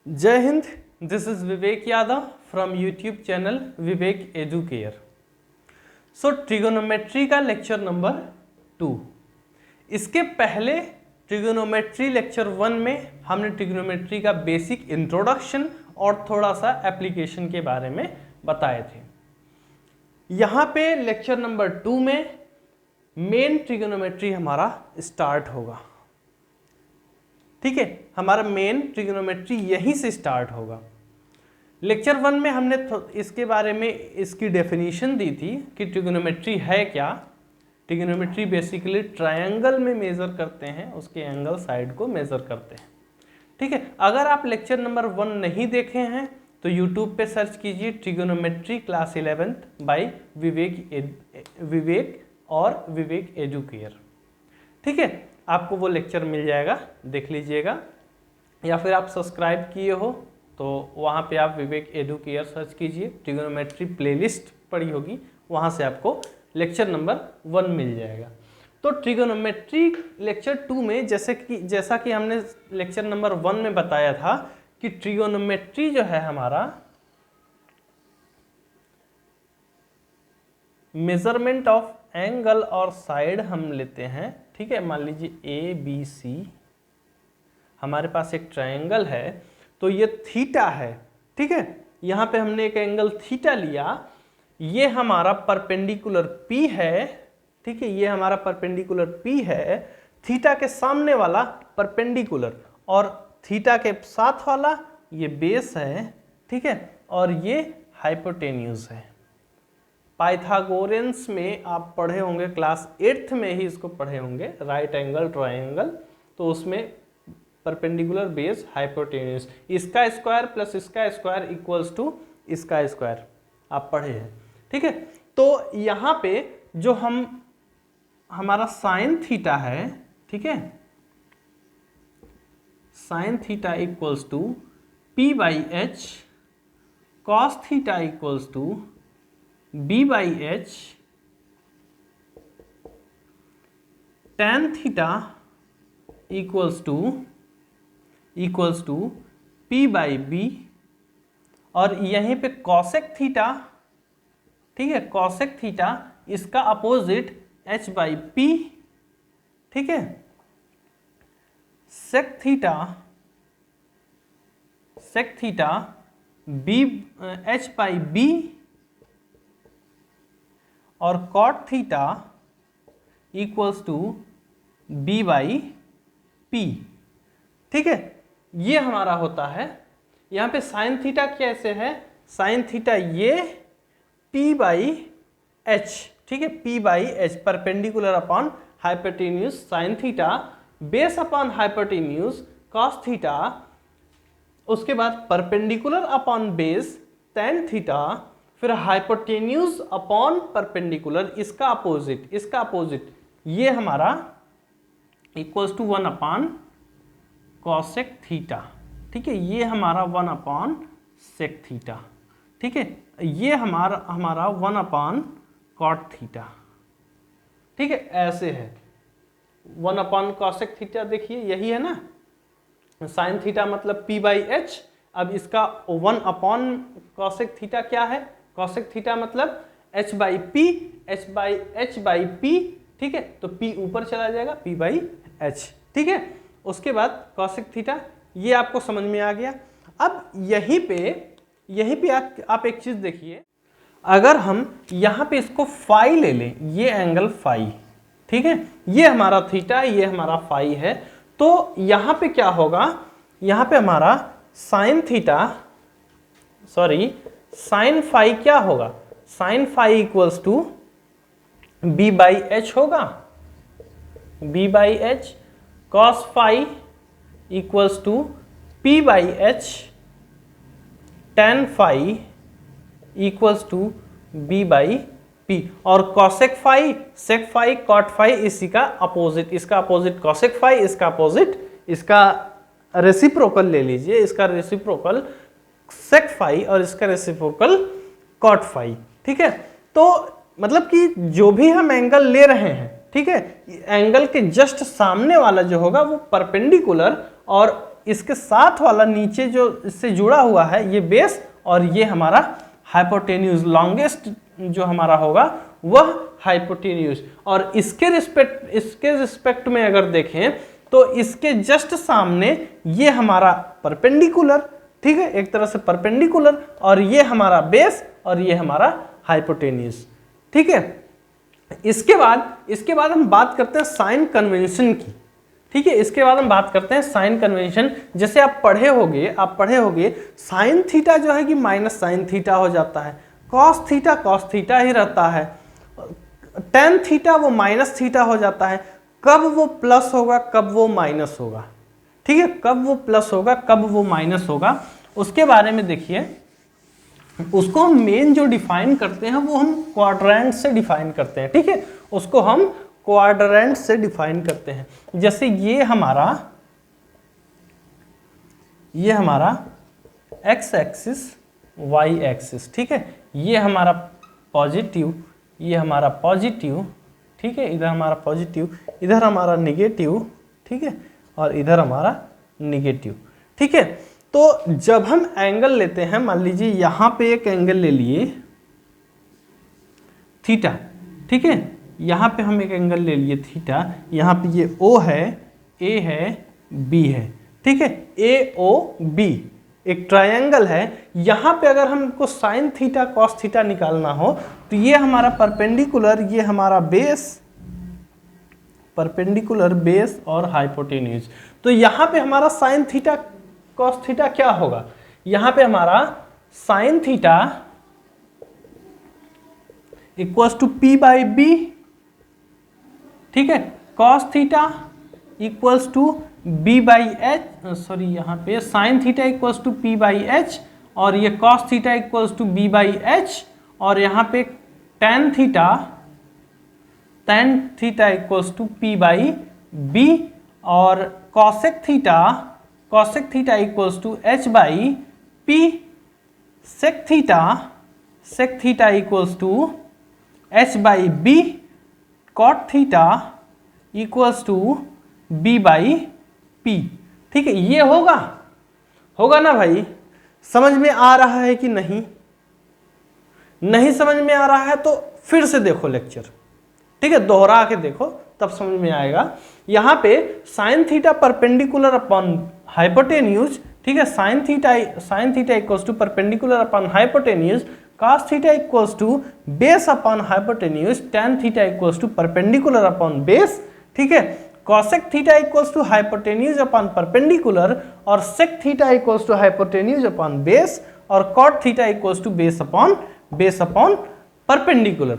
जय Hind, this is Vivek Yadav from YouTube channel Vivek educare. So trigonometry का lecture number 2। इसके पहले ट्रिगोनोमेट्री लेक्चर 1 में हमने ट्रिगोनोमेट्री का बेसिक इंट्रोडक्शन और थोड़ा सा एप्लीकेशन के बारे में बताए थे। यहाँ पे लेक्चर नंबर 2 में मेन ट्रिगोनोमेट्री हमारा स्टार्ट होगा। ठीक है, हमारा मेन ट्रिगोनोमेट्री यहीं से स्टार्ट होगा। लेक्चर 1 में हमने इसके बारे में इसकी डेफिनेशन दी थी कि ट्रिगोनोमेट्री है क्या। ट्रिगोनोमेट्री बेसिकली ट्रायंगल में मेजर करते हैं, उसके एंगल साइड को मेजर करते हैं। ठीक है, अगर आप लेक्चर नंबर 1 नहीं देखे हैं तो यूट्यूब पे सर्च कीजिए ट्रिगोनोमेट्री क्लास 11th बाय विवेक और विवेक एजुकेयर। ठीक है, आपको वो लेक्चर मिल जाएगा, देख लीजिएगा। या फिर आप सब्सक्राइब किए हो तो वहाँ पे आप विवेक एजुकेयर सर्च कीजिए, ट्रिगोनोमेट्री प्लेलिस्ट पड़ी होगी, वहाँ से आपको लेक्चर नंबर 1 मिल जाएगा। तो ट्रिगोनोमेट्री लेक्चर 2 में जैसा कि हमने लेक्चर नंबर 1 में बताया था कि ट्रिगोनोमेट्री जो है हमारा मेजरमेंट ऑफ एंगल और साइड हम लेते हैं। ठीक है, मान लीजिए ए बी सी, हमारे पास एक ट्रायंगल है तो ये थीटा है। ठीक है, यहाँ पे हमने एक एंगल थीटा लिया, ये हमारा परपेंडिकुलर पी है। ठीक है, ये हमारा परपेंडिकुलर पी है, थीटा के सामने वाला परपेंडिकुलर और थीटा के साथ वाला ये बेस है। ठीक है, और ये हाइपोटेन्यूज है। पाइथागोरस में आप पढ़े होंगे, क्लास 8th में ही इसको पढ़े होंगे, राइट एंगल ट्रायंगल। तो उसमें परपेंडिकुलर बेस हाइपोटेन्यूज, इसका स्क्वायर प्लस इसका स्क्वायर इक्वल्स टू इसका स्क्वायर, आप पढ़े हैं। ठीक है, तो यहाँ पे जो हमारा साइन थीटा है, ठीक है, sine theta equals to P by H, cos theta equals to B by H, tan theta equals to P by B, और यहीं पे कॉसेक थीटा, ठीक है, कॉसेक थीटा इसका अपोजिट एच बाई पी। ठीक है, sec theta B H by B, और cot theta equals to B by P. ठीक है, ये हमारा होता है। यहाँ पे साइन थीटा कैसे है, साइन थीटा ये पी बाई एच, ठीक है, P by H, perpendicular upon hypotenuse sine theta, base upon hypotenuse cos theta, उसके बाद perpendicular upon base tan theta, फिर हाइपोटेन्यूज अपॉन परपेंडिकुलर, इसका अपोजिट ये हमारा equals to 1 upon cosec theta. ठीक है, ये हमारा 1 अपॉन सेक थीटा। ठीक है, ये हमारा 1 अपॉन कॉट थीटा। ठीक है, ऐसे है 1 अपॉन कॉसेक थीटा, देखिए यही है ना, साइन थीटा मतलब पी बाई एच। अब इसका 1 अपॉन कॉसेक थीटा क्या है, कॉसेक थीटा मतलब h by P, h by P. ठीक है, तो p ऊपर चला जाएगा, p बाई h। ठीक है, उसके बाद कॉसेक थीटा, ये आपको समझ में आ गया। अब यहीं पे आप एक चीज देखिए, अगर हम यहाँ पे इसको फाई ले लें, ये एंगल फाई, ठीक है, ये हमारा थीटा, ये हमारा फाई है, तो यहाँ पे क्या होगा, यहाँ पे हमारा sine theta, sorry sine phi क्या होगा, sine phi equals to B by H होगा, B by H, cos phi equals to P by H, tan phi equals to B by P, और cosec phi, sec phi, cot phi इसी का opposite, इसका opposite cosec phi, इसका opposite, इसका reciprocal ले लीजिए, इसका रेसिप्रोकल सेक फाई और इसका रेसिप्रोकल कॉट फाई। ठीक है, तो मतलब कि जो भी हम एंगल ले रहे हैं, ठीक है, एंगल के जस्ट सामने वाला जो होगा वो परपेंडिकुलर और इसके साथ वाला नीचे जो इससे जुड़ा हुआ है ये बेस, और ये हमारा हाइपोटेन्यूज, लॉन्गेस्ट जो हमारा होगा वह हाइपोटेन्यूज। और इसके रिस्पेक्ट में अगर देखें तो इसके जस्ट सामने ये हमारा परपेंडिकुलर, ठीक है, एक तरह से परपेंडिकुलर, और ये हमारा बेस और ये हमारा हाइपोटेन्यूज, ठीक है। इसके बाद हम बात करते हैं साइन कन्वेंशन की, ठीक है। इसके बाद हम बात करते हैं साइन कन्वेंशन। जैसे आप पढ़े होगे साइन थीटा जो है कि माइनस साइन थीटा हो जाता है, कॉस थीटा ही रहता है, टेन थीटा वो माइनस थीटा हो जाता है। कब वो प्लस होगा, कब वो माइनस होगा, ठीक है, कब वो प्लस होगा, कब वो माइनस होगा, उसके बारे में देखिए। उसको हम मेन जो डिफाइन करते हैं वो हम क्वाड्रेंट से डिफाइन करते हैं, ठीक है, उसको हम क्वाड्रेंट से डिफाइन करते हैं। जैसे ये हमारा एक्स एक्सिस, वाई एक्सिस, ठीक है, ये हमारा पॉजिटिव, ये हमारा पॉजिटिव, ठीक है, इधर हमारा पॉजिटिव, इधर हमारा निगेटिव, ठीक है, और इधर हमारा निगेटिव, ठीक है। तो जब हम एंगल लेते हैं, मान लीजिए यहां पे एक एंगल ले लिए थीटा, ठीक है, यहां पे हम एक एंगल ले लिए थीटा, यहां पे ये O है, A है, B है, ठीक है, AOB एक ट्रायंगल है। यहां पे अगर हमको साइन थीटा कॉस थीटा निकालना हो तो ये हमारा परपेंडिकुलर, ये हमारा बेस, परपेंडिकुलर बेस और हाइपोटेन्यूज। तो यहां पे हमारा साइन थीटा कॉस थीटा क्या होगा, यहां पे हमारा sine theta equals to P by B, ठीक है, cos theta equals to B by H, sorry यहाँ पे sine theta equals to P by H, और ये cos theta equals to B by H, और यहाँ पे tan theta equals to P by B, और cosec theta equals to H by P, sec theta equals to H by B, cot theta equals to B by P, ठीक है। ये होगा ना भाई, समझ में आ रहा है कि नहीं? नहीं समझ में आ रहा है तो फिर से देखो लेक्चर, ठीक है, दोहरा के देखो तब समझ में आएगा। यहां पे sine theta perpendicular upon hypotenuse, ठीक है, sine theta equals to perpendicular upon hypotenuse, cos theta equals to base upon hypotenuse, tan theta equals to perpendicular upon base, ठीक है, cosec theta equals to hypotenuse upon perpendicular, और sec theta equals to hypotenuse upon base, और cot theta equals to base upon perpendicular,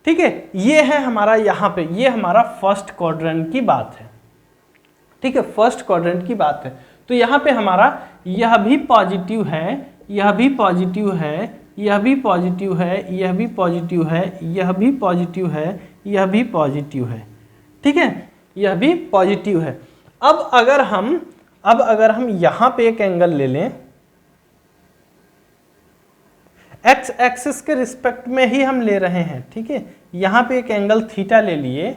ठीक है। ये है हमारा यहाँ पे, ये हमारा फर्स्ट क्वाड्रेंट की बात है, ठीक है, फर्स्ट क्वाड्रेंट की बात है। तो यहाँ पे हमारा यह भी पॉजिटिव है, यह भी पॉजिटिव है, यह भी पॉजिटिव है, यह भी पॉजिटिव है, यह भी पॉजिटिव है, यह भी पॉजिटिव है, ठीक है, यह भी पॉजिटिव है। अब अगर हम यहां पे एक एंगल ले लें, एक्स एक्सिस के रिस्पेक्ट में ही हम ले रहे हैं, ठीक है, यहां पे एक एंगल थीटा ले लिए,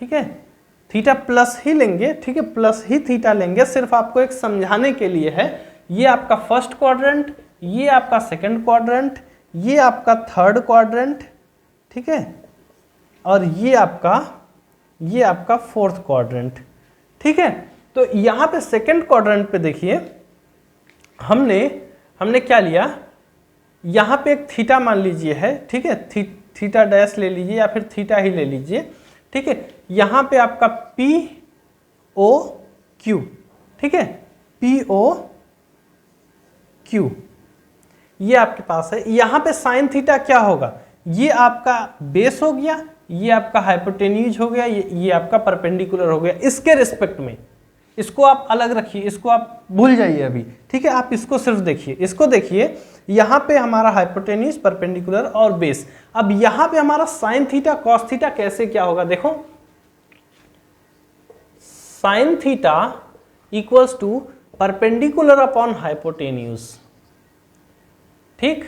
ठीक है, थीटा प्लस ही लेंगे, ठीक है, प्लस ही थीटा लेंगे, सिर्फ आपको एक समझाने के लिए है। ये आपका फर्स्ट क्वाड्रेंट, ये आपका सेकंड क्वाड्रेंट, ये आपका थर्ड क्वाड्रेंट, ठीक है, और ये आपका फोर्थ क्वाड्रेंट, ठीक है। तो यहां पे सेकंड क्वाड्रेंट पे देखिए हमने क्या लिया, यहां पे एक थीटा मान लीजिए है, ठीक है, थीटा डैश ले लीजिए या फिर थीटा ही ले लीजिए, ठीक है। यहां पे आपका POQ, ठीक है, POQ ये आपके पास है। यहां पे साइन थीटा क्या होगा, ये आपका बेस हो गया, ये आपका हाइपोटेन्यूज हो गया, ये आपका परपेंडिकुलर हो गया। इसके रिस्पेक्ट में इसको आप अलग रखिए, इसको आप भूल जाइए अभी, ठीक है, आप इसको सिर्फ देखिए, इसको देखिए। यहां पे हमारा हाइपोटेन्यूज, परपेंडिकुलर और बेस। अब यहां पे हमारा साइन थीटा कॉस थीटा कैसे क्या होगा, देखो, sine theta equals to perpendicular upon hypotenuse, ठीक,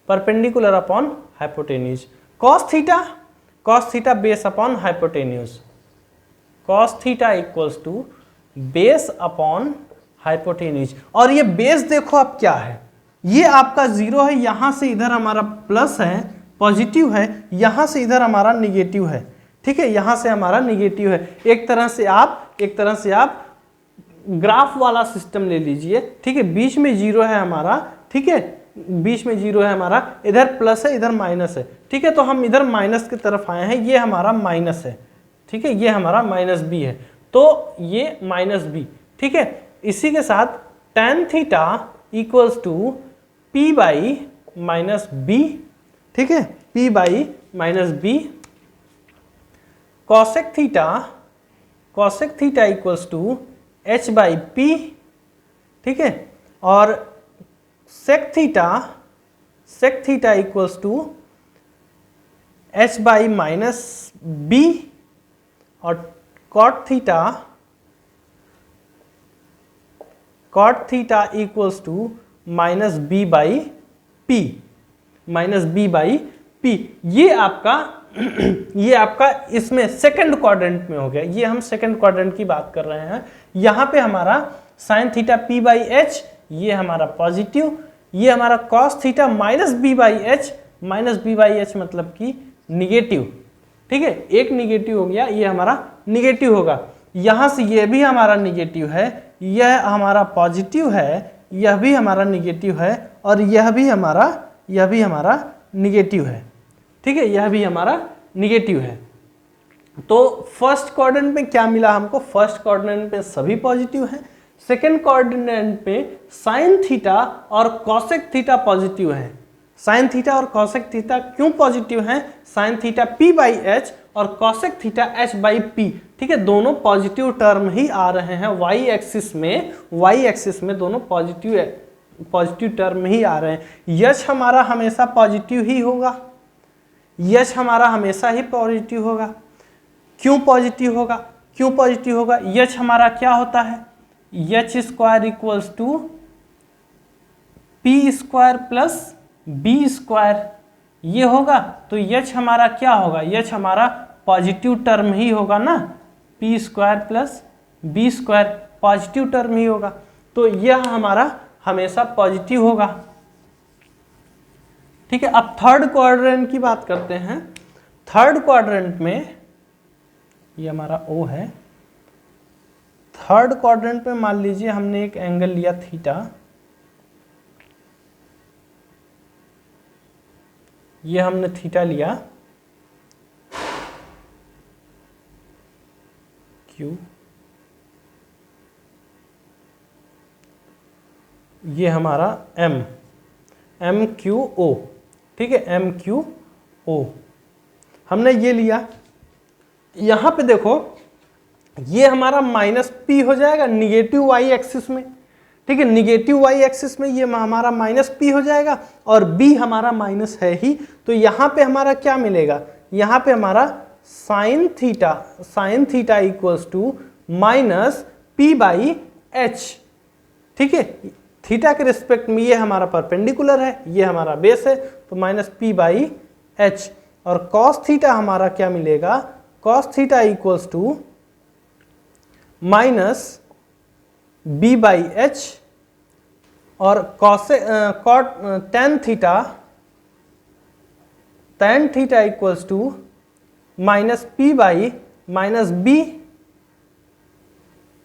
perpendicular upon hypotenuse. Cos theta base upon hypotenuse, cos theta equals to base upon hypotenuse. और ये बेस देखो अब क्या है, ये आपका 0 है, यहां से इधर हमारा प्लस है, पॉजिटिव है, यहां से इधर हमारा निगेटिव है, ठीक है, यहां से हमारा निगेटिव है। एक तरह से आप ग्राफ वाला सिस्टम ले लीजिए, ठीक है, बीच में 0 है हमारा, ठीक है, बीच में 0 है हमारा, इधर प्लस है, इधर माइनस है, ठीक है, तो हम इधर माइनस की तरफ आए हैं, ये हमारा माइनस है, ठीक है, ये हमारा माइनस बी है, तो ये माइनस बी, ठीक है। इसी के साथ tan theta equals to P by minus B, ठीक है, p by minus B. Cosec theta equals to h by P, ठीक है, और sec theta equals to h by minus B, और cot theta equals to minus B by P, ये आपका इसमें second quadrant में हो गया। ये हम सेकंड क्वाड्रेंट की बात कर रहे हैं। यहाँ पे हमारा sine theta P by H, ये हमारा पॉजिटिव, ये हमारा cos theta minus B by H मतलब कि निगेटिव, ठीक है, एक निगेटिव हो गया, ये हमारा निगेटिव होगा। यहाँ से ये भी हमारा निगेटिव है, यह हमारा पॉजिटिव है, यह भी हमारा निगेटिव है, और यह भी हमारा निगेटिव है, ठीक है, यह भी हमारा निगेटिव है। तो फर्स्ट क्वाड्रेंट में क्या मिला हमको, फर्स्ट क्वाड्रेंट में सभी पॉजिटिव हैं, सेकेंड क्वाड्रेंट में साइन थीटा और कॉसेक थीटा पॉजिटिव है। साइन थीटा और कॉसेक थीटा क्यों पॉजिटिव हैं, sine theta P by H और cosec theta H by P, ठीक है, दोनों पॉजिटिव टर्म ही आ रहे हैं, वाई एक्सिस में दोनों पॉजिटिव टर्म ही आ रहे हैं। यच हमारा हमेशा पॉजिटिव ही होगा, यच हमारा हमेशा ही पॉजिटिव होगा। क्यों पॉजिटिव होगा, यच हमारा क्या होता है, H square equals to P square plus B square, ये होगा। तो एच हमारा क्या होगा, एच हमारा पॉजिटिव टर्म ही होगा ना, P square plus B square positive term ही होगा, तो यह हमारा हमेशा पॉजिटिव होगा, ठीक है। अब थर्ड क्वाड्रेंट की बात करते हैं। थर्ड क्वाड्रेंट में ये हमारा ओ है, थर्ड क्वाड्रेंट में मान लीजिए हमने एक एंगल लिया थीटा, ये हमने थीटा लिया क्यू, ये हमारा एम क्यू ओ, ठीक है, एम क्यू ओ हमने ये लिया। यहां पे देखो ये हमारा माइनस पी हो जाएगा निगेटिव वाई एक्सिस में, ठीक है, निगेटिव वाई एक्सिस में ये हमारा माइनस पी हो जाएगा, और बी हमारा माइनस है ही, तो यहाँ पे हमारा क्या मिलेगा, यहाँ पे हमारा sine theta equals to minus P by H, ठीक है, थीटा के रिस्पेक्ट में ये हमारा परपेंडिकुलर है, ये हमारा बेस है, तो माइनस पी बाई एच, और कॉस थीटा हमारा क्या मिलेगा, cos theta equals to minus B by H, और cot tan theta equals to minus P by minus B,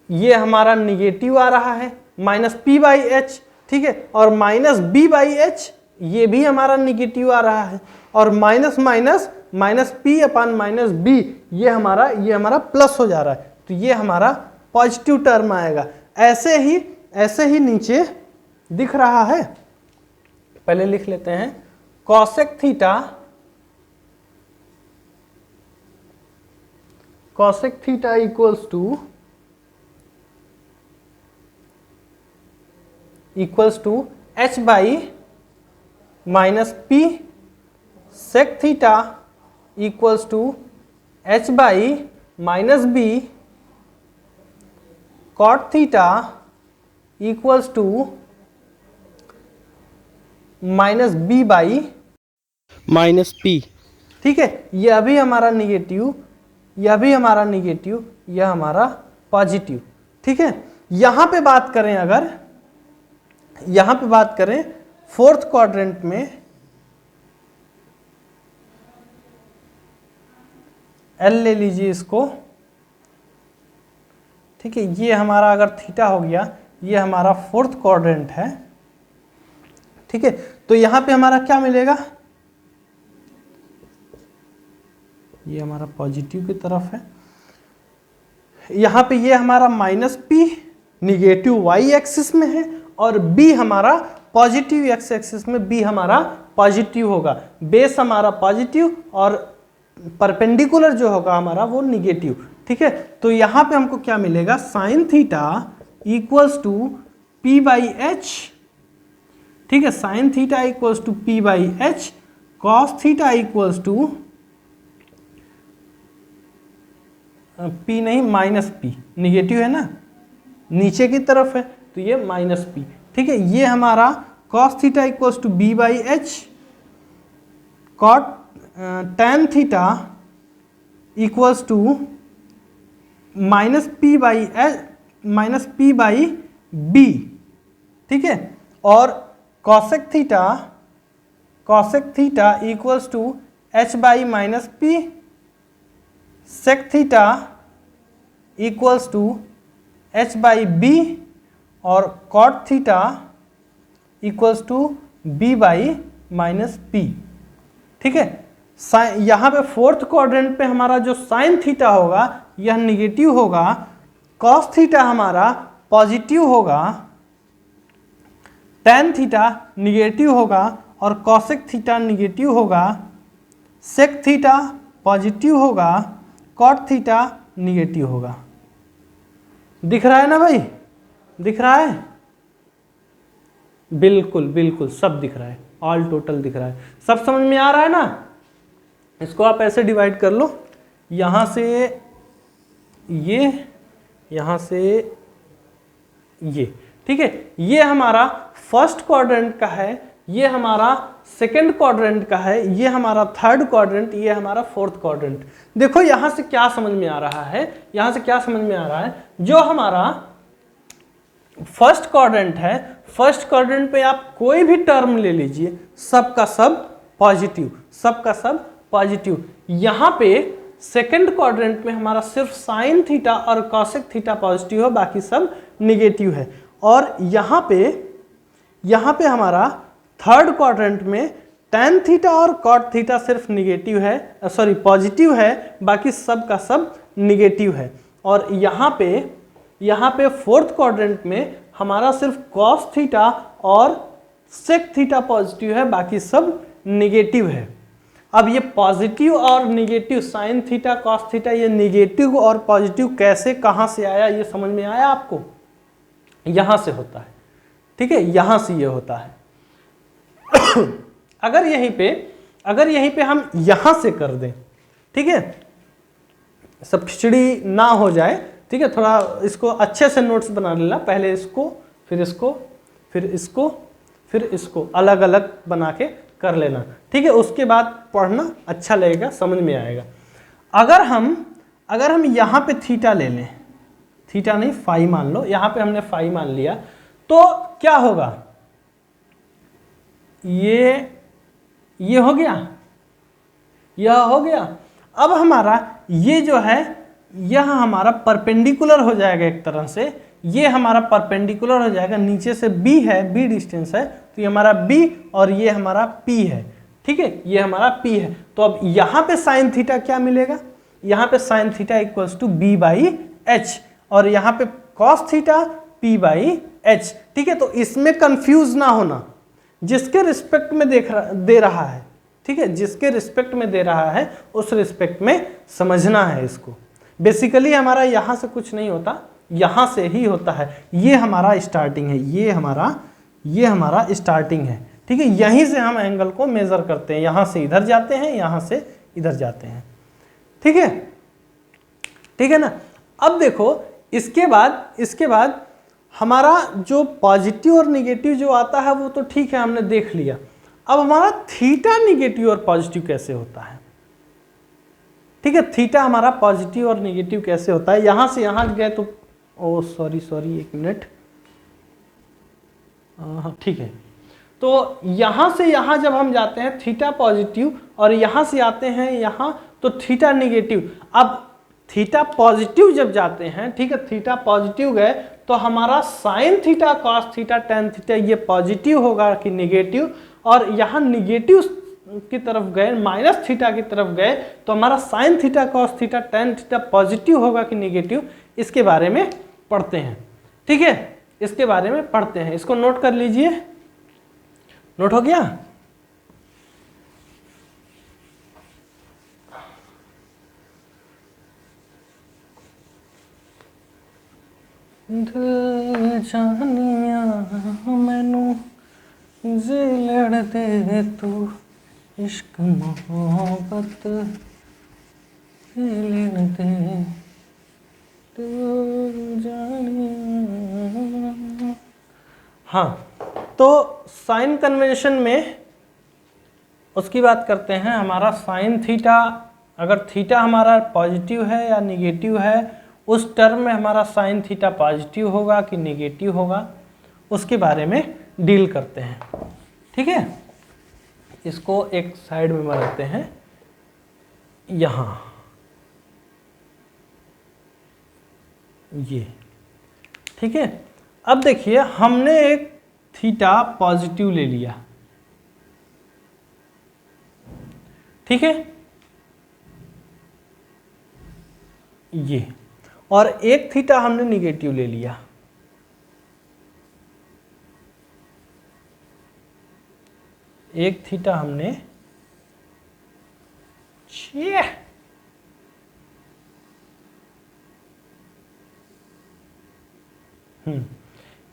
ये हमारा निगेटिव आ रहा है, माइनस पी बाई एच, ठीक है, और माइनस बी बाई एच ये भी हमारा निगेटिव आ रहा है, और minus minus minus P upon minus B ये हमारा प्लस हो जा रहा है, तो ये हमारा पॉजिटिव टर्म आएगा। ऐसे ही नीचे दिख रहा है, पहले लिख लेते हैं, cosec theta equals to H by minus P, sec theta equals to H by minus B, cot theta equals to minus B by minus P, ठीक है, यह भी हमारा निगेटिव, यह भी हमारा निगेटिव, यह हमारा पॉजिटिव, ठीक है। यहां पे बात करें, अगर यहां पे बात करें फोर्थ क्वाड्रेंट में, एल ले लीजिए इसको, ठीक है, ये हमारा अगर थीटा हो गया, ये हमारा फोर्थ क्वाड्रेंट है, ठीक है, तो यहां पे हमारा क्या मिलेगा, ये हमारा पॉजिटिव की तरफ है, यहां पे ये हमारा minus P negative Y axis में है, और बी हमारा पॉजिटिव एक्स एक्सिस में, बी हमारा पॉजिटिव होगा, बेस हमारा पॉजिटिव और परपेंडिकुलर जो होगा हमारा वो निगेटिव, ठीक है। तो यहां पे हमको क्या मिलेगा, sine theta equals to P by H, ठीक है, sine theta equals to P by H, cos theta equals to P नहीं माइनस पी, निगेटिव है ना, नीचे की तरफ है तो ये माइनस पी, ठीक है। ये हमारा cos theta equals to B by H, cot tan theta equals to minus P by H, minus P by B, ठीक है, और cosec theta equals to H by minus P, sec theta equals to H by B, और cot theta equals to B by minus P, ठीक है। यहाँ पे fourth quadrant पे हमारा जो साइन थीटा होगा यह निगेटिव होगा, कॉस थीटा हमारा पॉजिटिव होगा, टेन थीटा निगेटिव होगा, और कॉसेक थीटा निगेटिव होगा, सेक थीटा पॉजिटिव होगा, कॉट थीटा निगेटिव होगा। दिख रहा है ना भाई, दिख रहा है, बिल्कुल बिल्कुल सब दिख रहा है, ऑल टोटल दिख रहा है, सब समझ में आ रहा है ना। इसको आप ऐसे डिवाइड कर लो, यहां से ये, यहां से ये, ठीक है, ये हमारा फर्स्ट क्वाड्रेंट का है, ये हमारा सेकंड क्वाड्रेंट का है, ये हमारा थर्ड क्वाड्रेंट, ये हमारा फोर्थ क्वाड्रेंट। देखो यहां से क्या समझ में आ रहा है, यहां से क्या समझ में आ रहा है, जो हमारा फर्स्ट क्वाड्रेंट है, फर्स्ट क्वाड्रेंट पे आप कोई भी टर्म ले लीजिए, सबका सब पॉजिटिव, सबका सब पॉजिटिव। यहां पे सेकंड क्वाड्रेंट में हमारा सिर्फ साइन थीटा और कॉसेक थीटा पॉजिटिव है, बाकी सब निगेटिव है। और यहां पे हमारा थर्ड क्वाड्रेंट में टेन थीटा और कॉट थीटा सिर्फ निगेटिव है, सॉरी पॉजिटिव है, बाकी सब का सब निगेटिव है। और यहाँ पे फोर्थ क्वाड्रेंट में हमारा सिर्फ कॉस थीटा और सेक थीटा पॉजिटिव है, बाकी सब निगेटिव है। अब ये पॉजिटिव और negative, sign theta cos theta, ये निगेटिव और पॉजिटिव कैसे कहाँ से आया, ये समझ में आया आपको, यहाँ से होता है, ठीक है, यहाँ से ये होता है। अगर यहीं पे हम यहां से कर दें, ठीक है, सब खिचड़ी ना हो जाए, ठीक है, थोड़ा इसको अच्छे से नोट्स बना लेना, पहले इसको फिर इसको फिर इसको फिर इसको अलग अलग बना के कर लेना, ठीक है, उसके बाद पढ़ना अच्छा लगेगा, समझ में आएगा। अगर हम यहां पे थीटा ले लें, थीटा नहीं फाई मान लो, यहां पे हमने फाई मान लिया, तो क्या होगा, ये हो गया, यह हो गया। अब हमारा ये जो है यह हमारा परपेंडिकुलर हो जाएगा एक तरह से, ये हमारा परपेंडिकुलर हो जाएगा, नीचे से b है, b डिस्टेंस है, तो ये हमारा b और ये हमारा p है, ठीक है, ये हमारा p है। तो अब यहाँ पे साइन थीटा क्या मिलेगा, यहाँ पे sine theta equals to b by H, और यहाँ पे cos theta p by H, ठीक है। तो इसमें कंफ्यूज ना होना, जिसके रिस्पेक्ट में दे रहा है, ठीक है, जिसके रिस्पेक्ट में दे रहा है उस रिस्पेक्ट में समझना है इसको। बेसिकली हमारा यहाँ से कुछ नहीं होता, यहाँ से ही होता है, ये हमारा स्टार्टिंग है, ये हमारा स्टार्टिंग है, ठीक है, यहीं से हम एंगल को मेजर करते हैं, यहाँ से इधर जाते हैं, यहाँ से इधर जाते हैं, ठीक है ना। अब देखो इसके बाद हमारा जो पॉजिटिव और निगेटिव जो आता है वो तो ठीक है, हमने देख लिया। अब हमारा थीटा निगेटिव और पॉजिटिव कैसे होता है, ठीक है, थीटा हमारा पॉजिटिव और निगेटिव कैसे होता है, यहां से यहां गए तो ओ सॉरी एक मिनट, हाँ ठीक है। तो यहाँ से यहाँ जब हम जाते हैं थीटा पॉजिटिव और यहाँ से आते हैं यहाँ तो थीटा निगेटिव। अब थीटा पॉजिटिव जब जाते हैं, ठीक है, थीटा पॉजिटिव गए तो हमारा sine theta cos theta ten theta ये पॉजिटिव होगा कि निगेटिव, और यहाँ निगेटिव की तरफ गए माइनस थीटा की तरफ गए तो हमारा sine theta cos theta tan theta positive होगा कि निगेटिव, इसके बारे में पढ़ते हैं। ठीक है, इसके बारे में पढ़ते हैं, इसको नोट कर लीजिए। नोट हो गया? दिल जानिया मैनू जे लड़ दे तू इश्क मोहब्बत लेन दे तू जानिया। हाँ, तो साइन कन्वेंशन में उसकी बात करते हैं। हमारा साइन थीटा, अगर थीटा हमारा पॉजिटिव है या निगेटिव है, उस टर्म में हमारा साइन थीटा पॉजिटिव होगा कि निगेटिव होगा, उसके बारे में डील करते हैं। ठीक है, इसको एक साइड में रखते हैं यहाँ, ये। ठीक है, अब देखिए हमने एक थीटा पॉजिटिव ले लिया, ठीक है, ये, और एक थीटा हमने निगेटिव ले लिया। एक थीटा हमने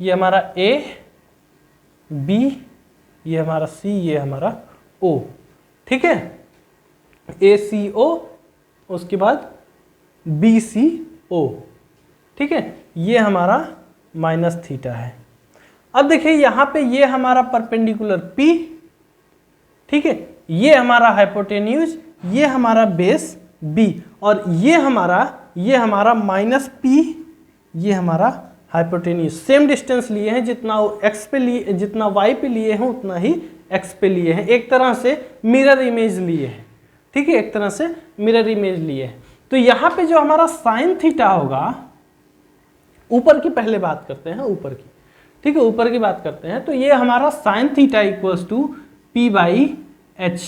ये हमारा ए बी, ये हमारा सी, ये हमारा ओ। ठीक है, ए सी ओ, उसके बाद बी सी ओ। ठीक है, ये हमारा माइनस थीटा है। अब देखिए यहाँ पे ये हमारा परपेंडिकुलर पी, ठीक है, ये हमारा हाइपोटेन्यूज, ये हमारा बेस बी, और ये हमारा माइनस पी, ये हमारा हाइपोटेन्यूज। सेम डिस्टेंस लिए हैं, जितना एक्स पे लिए, जितना वाई पे लिए हैं उतना ही एक्स पे लिए हैं। एक तरह से मिरर इमेज लिए हैं। ठीक है, एक तरह से मिरर इमेज लिए हैं। तो यहाँ पे जो हमारा साइन थीटा होगा, ऊपर की पहले बात करते हैं, ऊपर की। ठीक है, ऊपर की बात करते हैं। तो ये हमारा sine theta equals to P by H,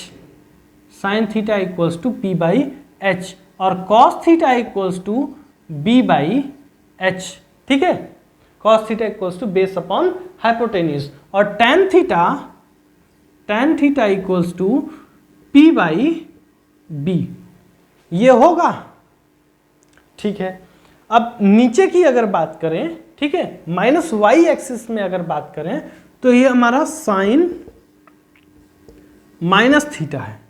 sine theta equals to P by H, और cos theta equals to B by H. ठीक है, cos theta equals to base upon hypotenuse, और tan theta equals to P by B, ये होगा। ठीक है, अब नीचे की अगर बात करें, ठीक है, माइनस वाई एक्सिस में अगर बात करें तो ये हमारा साइन माइनस थीटा है,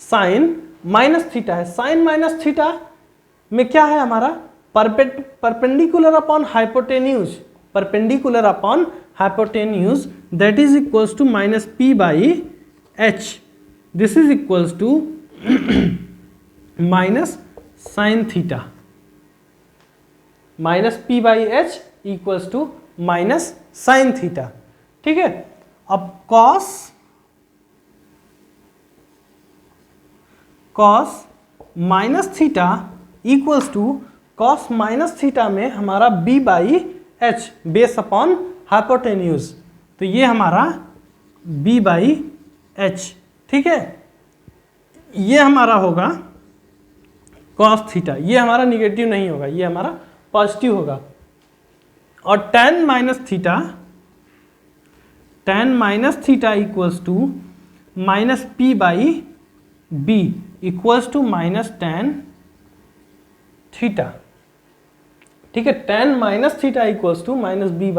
साइन माइनस थीटा है। साइन माइनस थीटा में क्या है हमारा, perpendicular upon hypotenuse, perpendicular upon hypotenuse, that is equals to minus P by H, this is equals to minus sine theta, minus P by H equals to minus sine theta. ठीक है, अब cos minus theta equals to, cos minus theta में हमारा b by H, base upon hypotenuse, तो ये हमारा b by H. ठीक है, ये हमारा होगा कॉस थीटा, ये हमारा निगेटिव नहीं होगा, ये हमारा पॉजिटिव होगा। और tan minus theta equals to minus P by B equals to minus tan theta. ठीक है, tan minus theta equals to minus P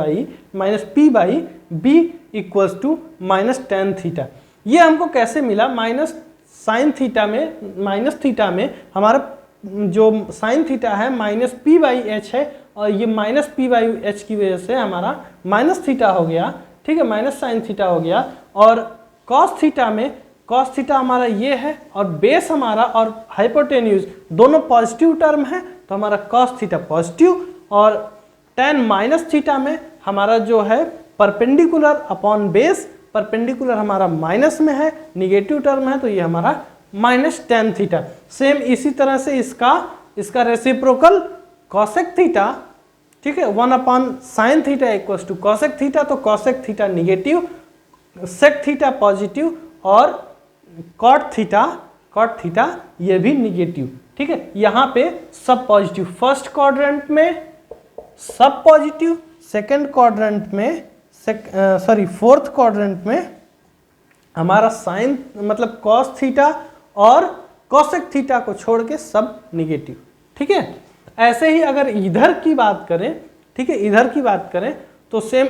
by B equals to minus tan theta. ये हमको कैसे मिला, माइनस साइन थीटा में, minus theta में हमारा जो साइन थीटा है माइनस पी बाई एच है, और ये माइनस पी बाई एच की वजह से हमारा माइनस थीटा हो गया। ठीक है, माइनस साइन थीटा हो गया। और कॉस थीटा में, कॉस थीटा हमारा ये है, और बेस हमारा और हाइपोटेन्यूज दोनों पॉजिटिव टर्म है, तो हमारा कॉस थीटा पॉजिटिव और tan माइनस थीटा में हमारा जो है परपेंडिकुलर अपॉन बेस, परपेंडिकुलर हमारा माइनस में है, निगेटिव टर्म है, तो ये हमारा माइनस tan थीटा। सेम इसी तरह से इसका रेसिप्रोकल cosec थीटा, ठीक है, 1 upon sine theta equals to cosec theta, तो cosec theta negative, sec theta positive और cot थीटा ये भी निगेटिव, ठीक है। यहाँ पे सब पॉजिटिव, फर्स्ट क्वाड्रेंट में सब पॉजिटिव, सेकंड क्वाड्रेंट में फोर्थ क्वाड्रेंट में हमारा साइन मतलब cos थीटा और cosec थीटा को छोड़ के सब निगेटिव, ठीक है। ऐसे ही अगर इधर की बात करें, ठीक है, इधर की बात करें तो सेम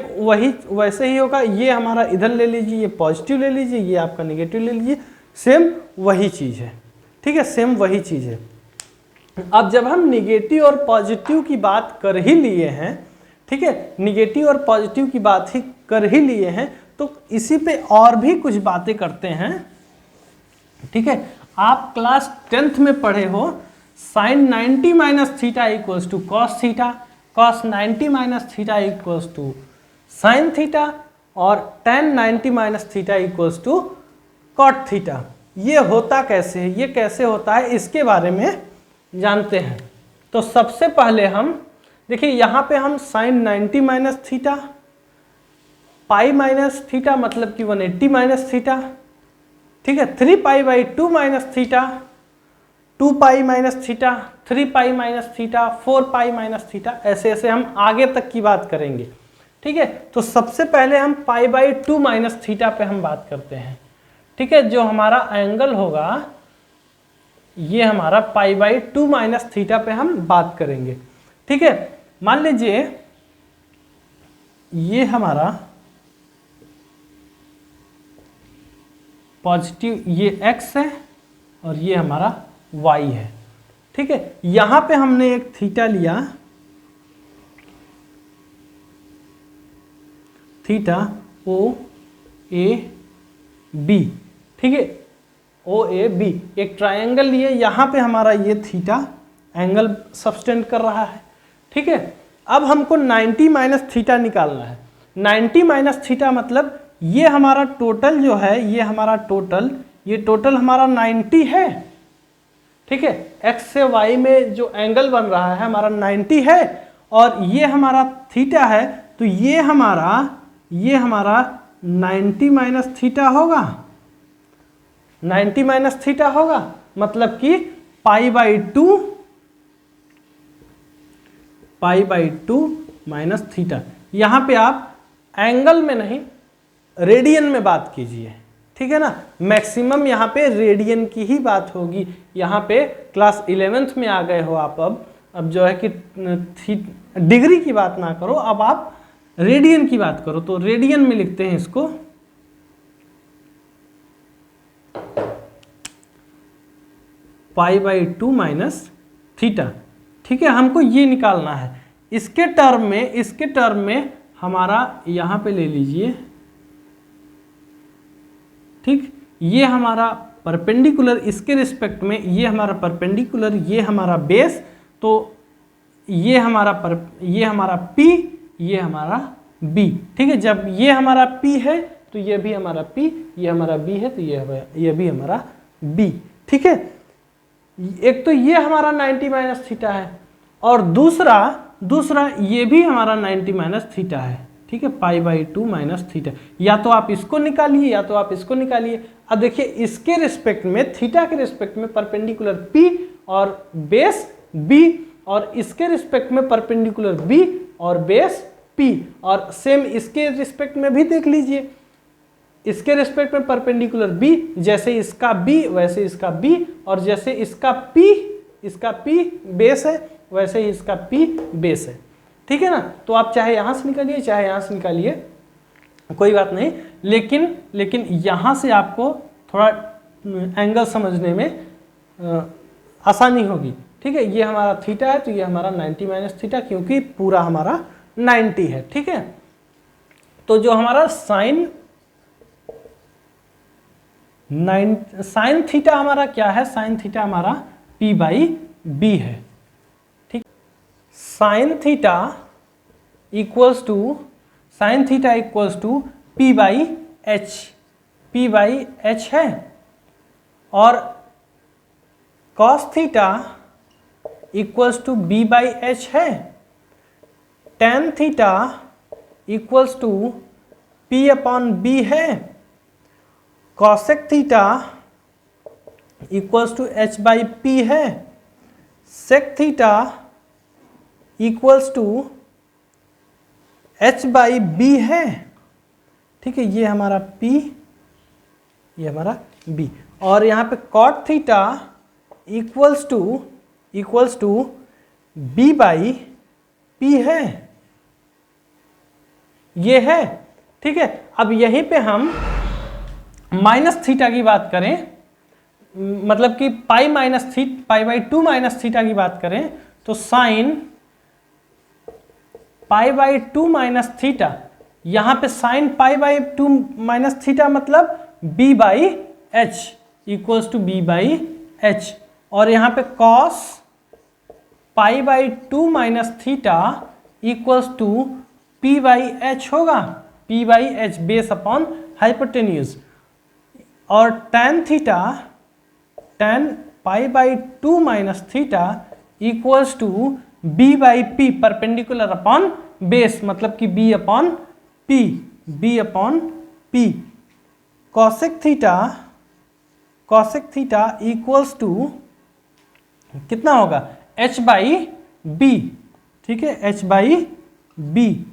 वैसे ही होगा। ये हमारा इधर ले लीजिए, ये पॉजिटिव ले लीजिए, ये आपका निगेटिव ले लीजिए, सेम वही चीज़ है, ठीक है, सेम वही चीज़ है। अब जब हम निगेटिव और पॉजिटिव की बात कर ही लिए हैं, ठीक है, निगेटिव और पॉजिटिव की बात ही कर ही लिए हैं, तो इसी पे और भी कुछ बातें करते हैं, ठीक है। आप क्लास 10th में पढ़े हो sine 90 minus theta equals to cos theta, cos 90 minus theta equals to sine theta और tan 90 minus theta equals to cot theta. ये होता कैसे है, ये कैसे होता है, इसके बारे में जानते हैं। तो सबसे पहले हम देखिए, यहाँ पे हम sine 90 minus theta, pi minus theta मतलब कि 180 माइनस थीटा, ठीक है, 3 pi by 2 minus theta, 2 pi minus theta, 3 pi minus theta, 4 pi minus theta, ऐसे ऐसे हम आगे तक की बात करेंगे, ठीक है। तो सबसे पहले हम पाई बाई 2 माइनस थीटा पे हम बात करते हैं, ठीक है। जो हमारा एंगल होगा ये हमारा पाई बाई 2 माइनस थीटा पे हम बात करेंगे, ठीक है। मान लीजिए ये हमारा पॉजिटिव, ये x है और ये हमारा y है, ठीक है। यहां पे हमने एक थीटा लिया, थीटा ओ ए बी, ठीक है, ओ ए बी, एक ट्रायंगल लिए, यहां पे हमारा ये थीटा एंगल सबटेंड कर रहा है, ठीक है। अब हमको 90 माइनस थीटा निकालना है। 90 माइनस थीटा मतलब ये हमारा टोटल जो है, ये हमारा टोटल, ये टोटल हमारा 90 है, ठीक है। x से y में जो एंगल बन रहा है हमारा 90 है और ये हमारा थीटा है, तो ये हमारा 90 माइनस थीटा होगा, 90 माइनस थीटा होगा, मतलब कि पाई बाई 2 माइनस थीटा। यहाँ पे आप एंगल में नहीं रेडियन में बात कीजिए, ठीक है ना। मैक्सिमम यहाँ पे रेडियन की ही बात होगी। यहाँ पे क्लास 11th में आ गए हो आप, अब जो है कि डिग्री की बात ना करो, अब आप रेडियन की बात करो। तो रेडियन में लिखते हैं इसको, पाई बाई 2 माइनस थीटा, ठीक है। हमको ये निकालना है। इसके टर्म में हमारा यहाँ पे ले लीजिए, ठीक, ये हमारा परपेंडिकुलर, इसके रिस्पेक्ट में ये हमारा परपेंडिकुलर, ये हमारा बेस, तो ये हमारा P, ये हमारा B, ठीक है। जब ये हमारा P है तो ये भी हमारा P, ये हमारा B है तो ये भी हमारा B, ठीक है। एक तो ये हमारा 90 माइनस थीटा है और दूसरा ये भी हमारा 90 माइनस थीटा है, ठीक है, पाई बाई 2 माइनस थीटा। या तो आप इसको निकालिए या तो आप इसको निकालिए। अब देखिए इसके रिस्पेक्ट में, थीटा के रिस्पेक्ट में परपेंडिकुलर P और बेस B, और इसके रिस्पेक्ट में परपेंडिकुलर B और बेस P, और सेम इसके रिस्पेक्ट में भी देख लीजिए, इसके रिस्पेक्ट में परपेंडिकुलर B, जैसे इसका B वैसे इसका B, और जैसे इसका P बेस है वैसे ही इसका P बेस है, ठीक है ना। तो आप चाहे यहाँ से निकालिए चाहे यहाँ से निकालिए, कोई बात नहीं, लेकिन यहाँ से आपको थोड़ा एंगल समझने में आसानी होगी, ठीक है। ये हमारा थीटा है तो ये हमारा 90 माइनस थीटा, क्योंकि पूरा हमारा 90 है, ठीक है। तो जो हमारा साइन थीटा हमारा क्या है, साइन थीटा हमारा P बाई B है, ठीक। Sine theta equals to P by H है, और cos theta equals to B by H है, tan theta equals to P upon B है, cosec theta equals to H by P है, sec theta equals to H by B है। ठीक है, ये हमारा P, ये हमारा B, और यहाँ पे cot theta equals to B by P है, ये है। ठीक है, अब यहीं पे हम माइनस थीटा की बात करें, मतलब कि पाई बाई 2 माइनस थीटा की बात करें, तो sine pi by 2 minus theta, यहां पे sine pi by 2 minus theta मतलब b by H equals to b by H, और यहां पे cos pi by 2 minus theta equals to p by H होगा, p by H base upon hypotenuse, और tan theta tan pi by 2 minus theta equals to b by P perpendicular upon base, मतलब कि b upon P, cosec theta equals to कितना होगा, h by B. ठीक है, h by B,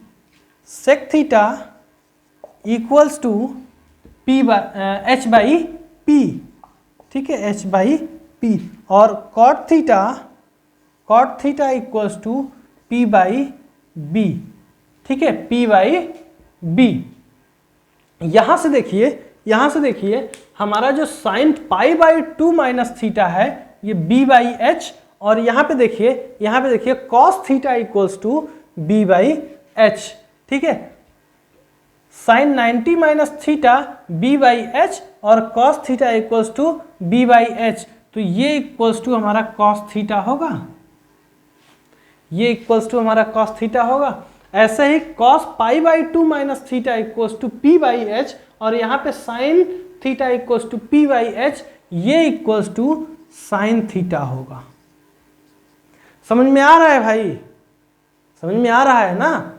sec theta equals to H by P. ठीक है, h by P, और cot theta equals to p by B. ठीक है, p बाई बी। यहां से देखिए हमारा जो sine pi by 2 minus theta है ये b बाई एच, और यहां पे देखिए cos theta equals to b by H. ठीक है, sine 90 minus theta b by H और cos theta equals to b by H, तो ये इक्वल्स टू हमारा कॉस थीटा होगा, ये इक्वल्स टू हमारा कॉस थीटा होगा। ऐसे ही cos pi by 2 minus theta equals to p by H, और यहाँ पे sine theta equals to p by H, ये इक्वल्स टू साइन थीटा होगा। समझ में आ रहा है भाई, समझ में आ रहा है ना,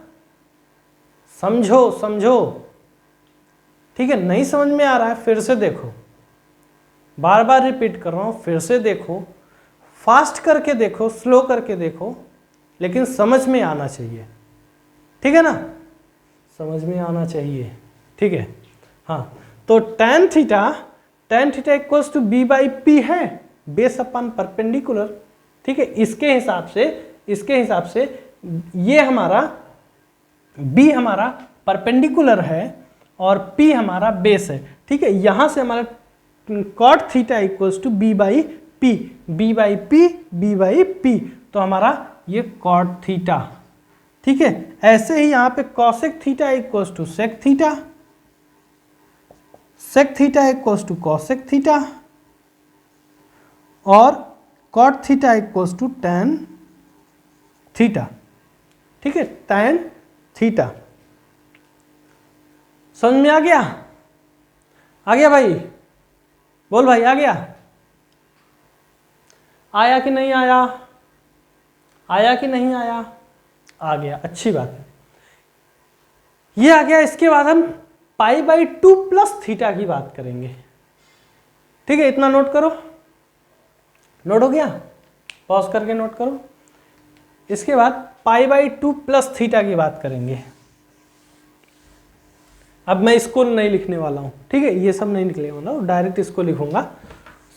समझो। ठीक है, नहीं समझ में आ रहा है फिर से देखो, बार बार रिपीट कर रहा हूं, फिर से देखो, फास्ट करके देखो, स्लो करके देखो, लेकिन समझ में आना चाहिए। ठीक है ना, समझ में आना चाहिए। ठीक है, हाँ, तो tan theta equals to b by P है, बेस अपन परपेंडिकुलर। ठीक है, इसके हिसाब से ये हमारा b हमारा परपेंडिकुलर है और p हमारा बेस है। ठीक है, यहां से हमारा cot theta equals to b by P, तो हमारा ये कॉट थीटा। ठीक है, ऐसे ही यहां पे cosec theta equals to sec theta equals to cosec theta, और cot theta equals to tan theta. ठीक है, टैन थीटा। समझ में आ गया भाई, बोल भाई, आ गया? आया कि नहीं आया? आ गया, अच्छी बात है, ये आ गया। इसके बाद हम पाई बाई 2 प्लस थीटा की बात करेंगे। ठीक है, इतना नोट करो, नोट हो गया? पॉज करके नोट करो। इसके बाद पाई बाई 2 प्लस थीटा की बात करेंगे। अब मैं इसको नहीं लिखने वाला हूं, ठीक है, ये सब नहीं निकलेगा, मतलब डायरेक्ट इसको लिखूंगा,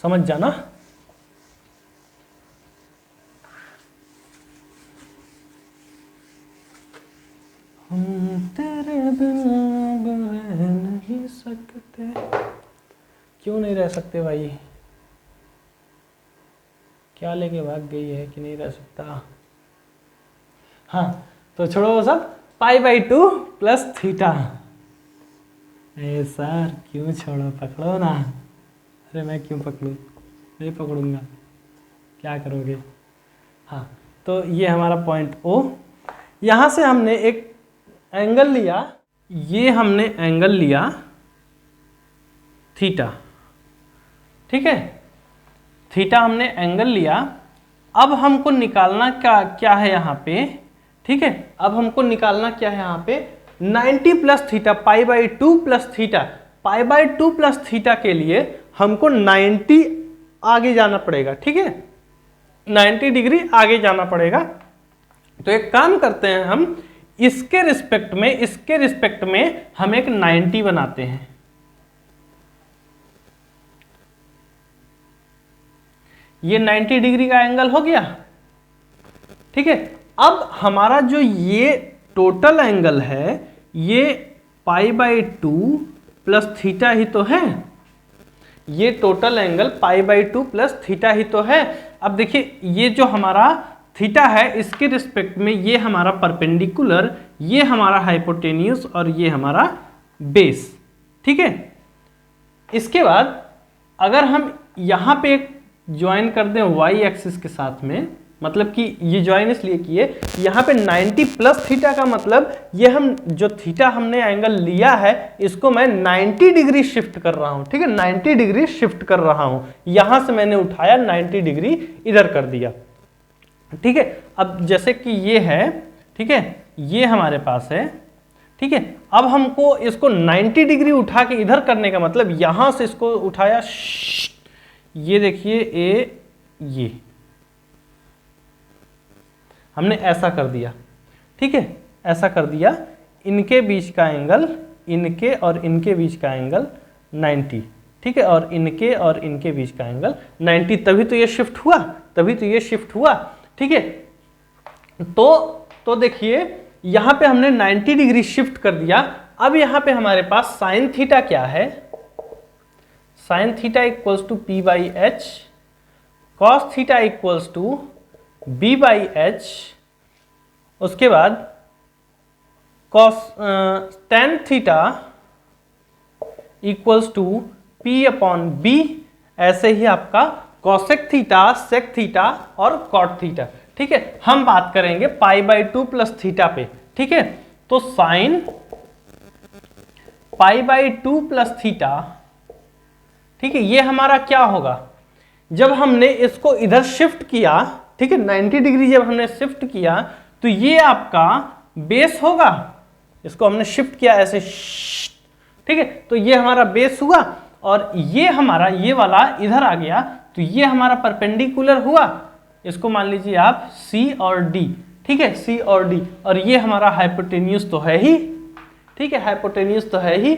समझ जाना। हम तेरे बिना रह नहीं सकते। क्यों नहीं रह सकते भाई? क्या लेके भाग गई है कि नहीं रह सकता? हाँ, तो छोड़ो वो सब, पाई by 2 plus theta. A sir क्यों छोड़ो, पकड़ो ना। अरे मैं क्यों पकड़ूं, नहीं पकड़ूंगा, क्या करोगे? हाँ, तो ये हमारा पॉइंट O, यहाँ से हमने एक एंगल लिया, ये हमने एंगल लिया थीटा, ठीक है, थीटा हमने एंगल लिया। अब हमको निकालना क्या है यहाँ पे, ठीक है, अब हमको निकालना क्या है यहाँ पे 90 plus theta, π/2 plus theta. π/2 plus theta के लिए हमको 90 आगे जाना पड़ेगा, ठीक है, 90 डिग्री आगे जाना पड़ेगा। तो एक काम करते हैं, हम इसके रिस्पेक्ट में हम एक 90 बनाते हैं। ये 90 डिग्री का एंगल हो गया, ठीक है। अब हमारा जो ये टोटल एंगल है ये π/2 प्लस थीटा ही तो है, ये टोटल एंगल π/2 प्लस थीटा ही तो है। अब देखिए ये जो हमारा थीटा है इसके रिस्पेक्ट में ये हमारा परपेंडिकुलर, ये हमारा हाइपोटेन्यूस और ये हमारा बेस, ठीक है। इसके बाद अगर हम यहाँ पे एक ज्वाइन कर दें y एक्सिस के साथ में, मतलब कि ये ज्वाइन इसलिए किए, यहाँ पे 90 प्लस थीटा का मतलब ये हम जो थीटा हमने एंगल लिया है इसको मैं 90 डिग्री शिफ्ट कर रहा हूँ, ठीक है, 90 डिग्री शिफ्ट कर रहा हूँ। यहाँ से मैंने उठाया 90 डिग्री इधर कर दिया, ठीक है। अब जैसे कि ये है, ठीक है, ये हमारे पास है, ठीक है। अब हमको इसको 90 डिग्री उठा के इधर करने का मतलब यहाँ से इसको उठाया, ये देखिए ये हमने ऐसा कर दिया, ठीक है, ऐसा कर दिया। इनके बीच का एंगल, इनके और इनके बीच का एंगल 90, ठीक है, और इनके बीच का एंगल 90, तभी तो ये शिफ्ट हुआ, तभी तो ये शिफ्ट हुआ, ठीक है। तो देखिए यहाँ पे हमने 90 डिग्री शिफ्ट कर दिया। अब यहाँ पे हमारे पास साइन थीटा क्या है, sine theta equals to p/h, cos theta equals to b/h, उसके बाद tan theta equals to p/b, ऐसे ही आपका कॉसेक थीटा, सेक थीटा और कॉट थीटा, ठीक है। हम बात करेंगे π/2 प्लस थीटा पे, ठीक है। तो साइन π/2 प्लस थीटा, ठीक है, ये हमारा क्या होगा जब हमने इसको इधर शिफ्ट किया, ठीक है, 90 डिग्री जब हमने शिफ्ट किया तो ये आपका बेस होगा, इसको हमने शिफ्ट किया ऐसे, ठीक है, तो ये हमारा बेस हुआ और ये हमारा ये वाला इधर आ गया तो ये हमारा परपेंडिकुलर हुआ, इसको मान लीजिए आप C और D, ठीक है, C और D, और ये हमारा हाइपोटेन्यूस तो है ही, ठीक है, हाइपोटेन्यूस तो है ही।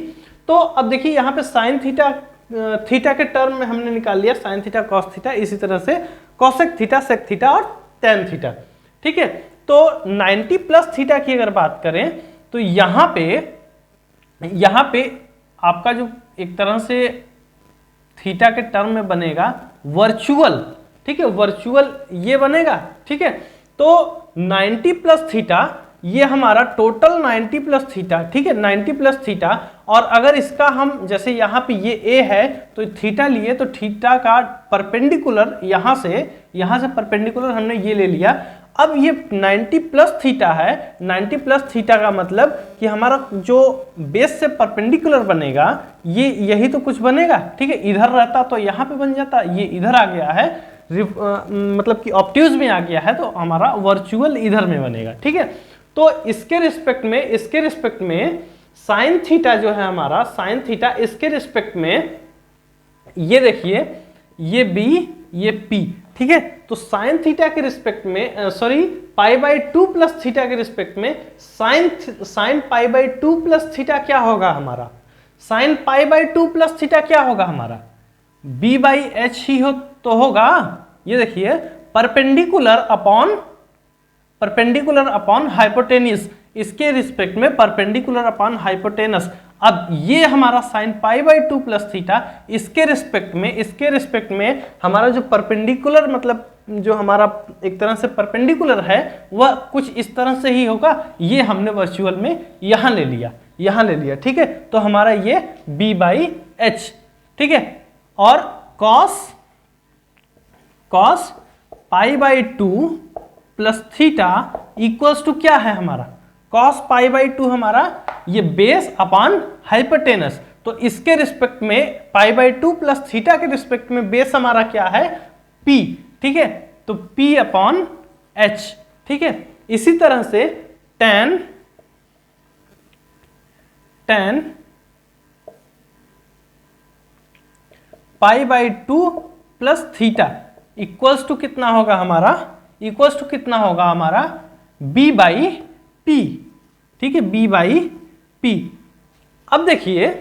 तो अब देखिए यहाँ पे साइन थीटा के टर्म में हमने निकाल लिया साइन थीटा कॉस थीटा, इसी तरह से कॉसेक थीटा, सेक थीटा और टेन थीटा, ठीक है। तो 90 प्लस थीटा की अगर बात करें तो यहाँ पे आपका जो एक तरह से थीटा के टर्म में बनेगा वर्चुअल, ठीक है, वर्चुअल ये बनेगा, ठीक है। तो 90 प्लस थीटा ये हमारा टोटल 90 प्लस थीटा, ठीक है, 90 प्लस थीटा, और अगर इसका हम जैसे यहाँ पे ये A है तो थीटा लिए तो थीटा का परपेंडिकुलर यहाँ से परपेंडिकुलर हमने ये ले लिया। अब ये 90 प्लस थीटा है, 90 प्लस थीटा का मतलब कि हमारा जो बेस से परपेंडिकुलर बनेगा ये यही तो कुछ बनेगा, ठीक है। इधर रहता तो यहाँ पे बन जाता, ये इधर आ गया है, मतलब कि ऑब्ट्यूज में आ गया है तो हमारा वर्चुअल इधर में बनेगा, ठीक है। तो इसके रिस्पेक्ट में साइन थीटा जो है हमारा, साइन थीटा इसके रिस्पेक्ट में ये देखिए ये B ये P, ठीक है। तो साइन थीटा के रिस्पेक्ट में π/2 प्लस थीटा के रिस्पेक्ट में साइन π/2 प्लस थीटा क्या होगा हमारा, साइन π/2 प्लस थीटा क्या होगा हमारा b/h ही हो तो होगा। ये देखिए परपेंडिकुलर अपॉन हाइपोटेन्यूस, इसके रिस्पेक्ट में परपेंडिकुलर अपॉन हाइपोटेनस। अब ये हमारा साइन π/2 प्लस थीटा इसके रिस्पेक्ट में हमारा जो परपेंडिकुलर मतलब जो हमारा एक तरह से परपेंडिकुलर है वह कुछ इस तरह से ही होगा। ये हमने वर्चुअल में यहाँ ले लिया, ठीक है। तो हमारा ये b/h, ठीक है। और cos π/2 plus theta equals to क्या है हमारा, कॉस पाई बाई 2 हमारा ये बेस अपॉन हाइपोटेनस, तो इसके रिस्पेक्ट में पाई बाई 2 प्लस थीटा के रिस्पेक्ट में बेस हमारा क्या है, p, ठीक है, तो p अपॉन h, ठीक है। इसी तरह से tan pi by 2 plus theta equals to कितना होगा हमारा, इक्वल्स टू कितना होगा हमारा b बाई p, ठीक है, b बाई p। अब देखिए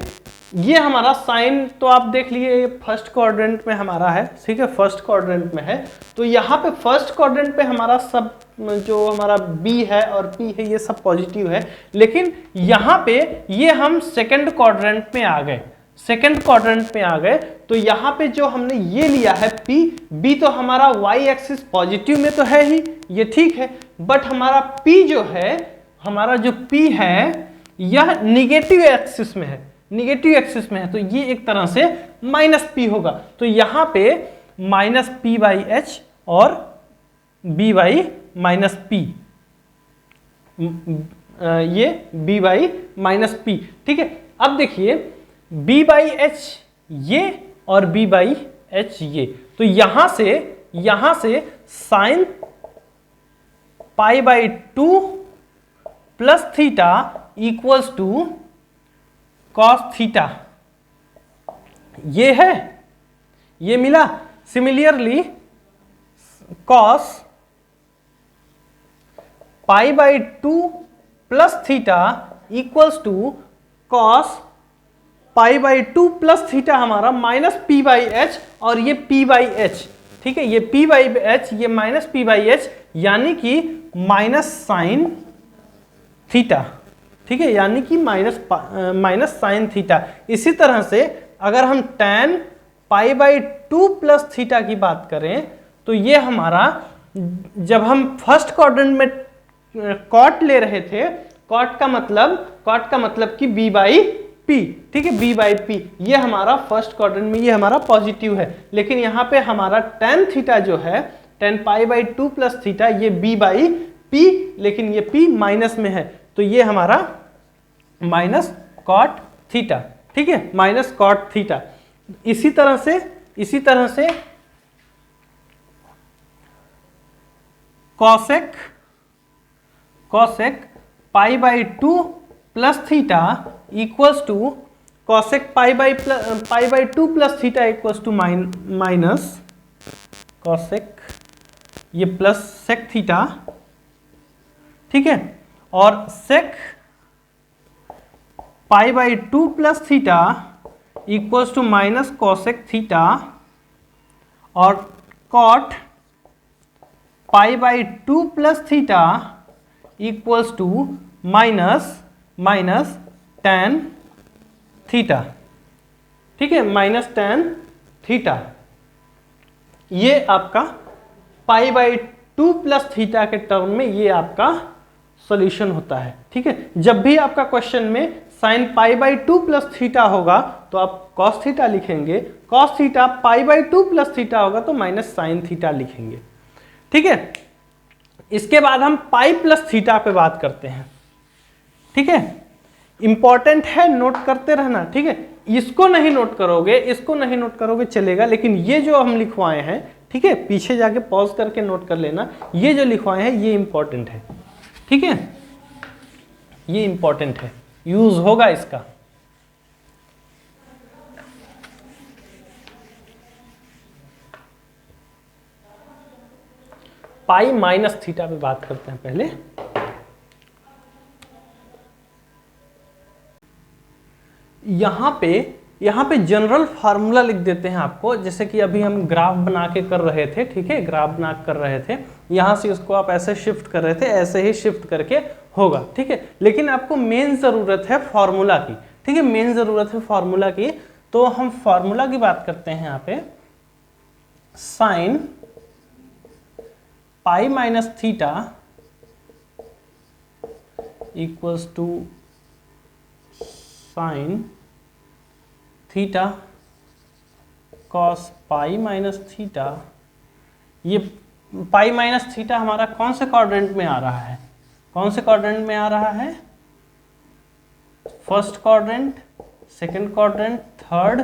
ये हमारा साइन तो आप देख लिए फर्स्ट क्वाड्रेंट में हमारा है, ठीक है, फर्स्ट क्वाड्रेंट में है, तो यहाँ पे फर्स्ट क्वाड्रेंट पे हमारा सब जो हमारा b है और p है ये सब पॉजिटिव है, लेकिन यहाँ पे ये हम सेकंड क्वाड्रेंट में आ गए, सेकंड क्वाड्रेंट में आ गए, तो यहाँ पे जो हमने ये लिया है p, b तो हमारा y एक्सिस पॉजिटिव में तो है ही, ये ठीक है, बट हमारा p जो है, हमारा जो p है यह निगेटिव एक्सिस में है, निगेटिव एक्सिस में है, तो ये एक तरह से माइनस p होगा, तो यहाँ पे माइनस p बाई एच और b बाई माइनस p, ये b बाई माइनस p, ठीक है। अब देखिए b बाई एच ये और b बाई एच ये, तो यहां से sine pi by 2 plus theta equals to cos theta, ये है, ये मिला। Similarly cos pi by 2 plus theta equals to cos pi by 2 plus theta हमारा माइनस p बाई एच और ये p बाई एच, ठीक है, ये p बाई एच ये माइनस p बाई एच, यानी कि माइनस साइन थीटा, ठीक है, यानी कि माइनस साइन थीटा। इसी तरह से अगर हम tan pi by 2 plus theta की बात करें तो ये हमारा, जब हम फर्स्ट क्वाड्रेंट में कॉट ले रहे थे, कॉट का मतलब कि b बाई p, ठीक है, b बाई p, ये हमारा फर्स्ट क्वाड्रेंट में ये हमारा पॉजिटिव है, लेकिन यहाँ पे हमारा tan थीटा जो है, tan pi by 2 plus theta ये b बाई p, लेकिन ये p माइनस में है, तो ये हमारा माइनस कॉट थीटा, ठीक है, माइनस कॉट थीटा। इसी तरह से cosec pi by 2 plus theta equals to cosec pi by 2 plus theta equals to minus cosec ये प्लस सेक थीटा, ठीक है, और sec pi by 2 plus theta equals to minus cosec theta, और cot pi by 2 plus theta equals to minus tan theta, ठीक है, minus tan theta. ये आपका pi by 2 plus theta के टर्म में ये आपका सॉल्यूशन होता है, ठीक है। जब भी आपका क्वेश्चन में sign pi by 2 plus theta होगा तो आप कॉस थीटा लिखेंगे, cos theta pi by 2 plus theta होगा तो माइनस साइन थीटा लिखेंगे, ठीक है। इसके बाद हम पाई प्लस थीटा पे बात करते हैं, ठीक है, इंपॉर्टेंट है, नोट करते रहना, ठीक है। इसको नहीं नोट करोगे चलेगा, लेकिन ये जो हम लिखवाए हैं, ठीक है, पीछे जाके पॉज करके नोट कर लेना, ये जो लिखवाए हैं ये इंपॉर्टेंट है, ठीक है, ये इंपॉर्टेंट है, यूज होगा इसका। पाई माइनस थीटा पे बात करते हैं पहले। यहां पे जनरल फार्मूला लिख देते हैं आपको, जैसे कि अभी हम ग्राफ बना के कर रहे थे, ठीक है, ग्राफ बना कर रहे थे, यहां से उसको आप ऐसे शिफ्ट कर रहे थे, ऐसे ही शिफ्ट करके होगा, ठीक है, लेकिन आपको मेन जरूरत है फार्मूला की, ठीक है, मेन जरूरत है फार्मूला की, तो हम फार्मूला की बात करते हैं यहाँ पे। Sine pi minus theta equals to sine theta cos pi minus theta, ये पाई माइनस थीटा हमारा कौन से क्वाड्रेंट में आ रहा है, कौन से क्वाड्रेंट में आ रहा है, first quadrant, second quadrant, third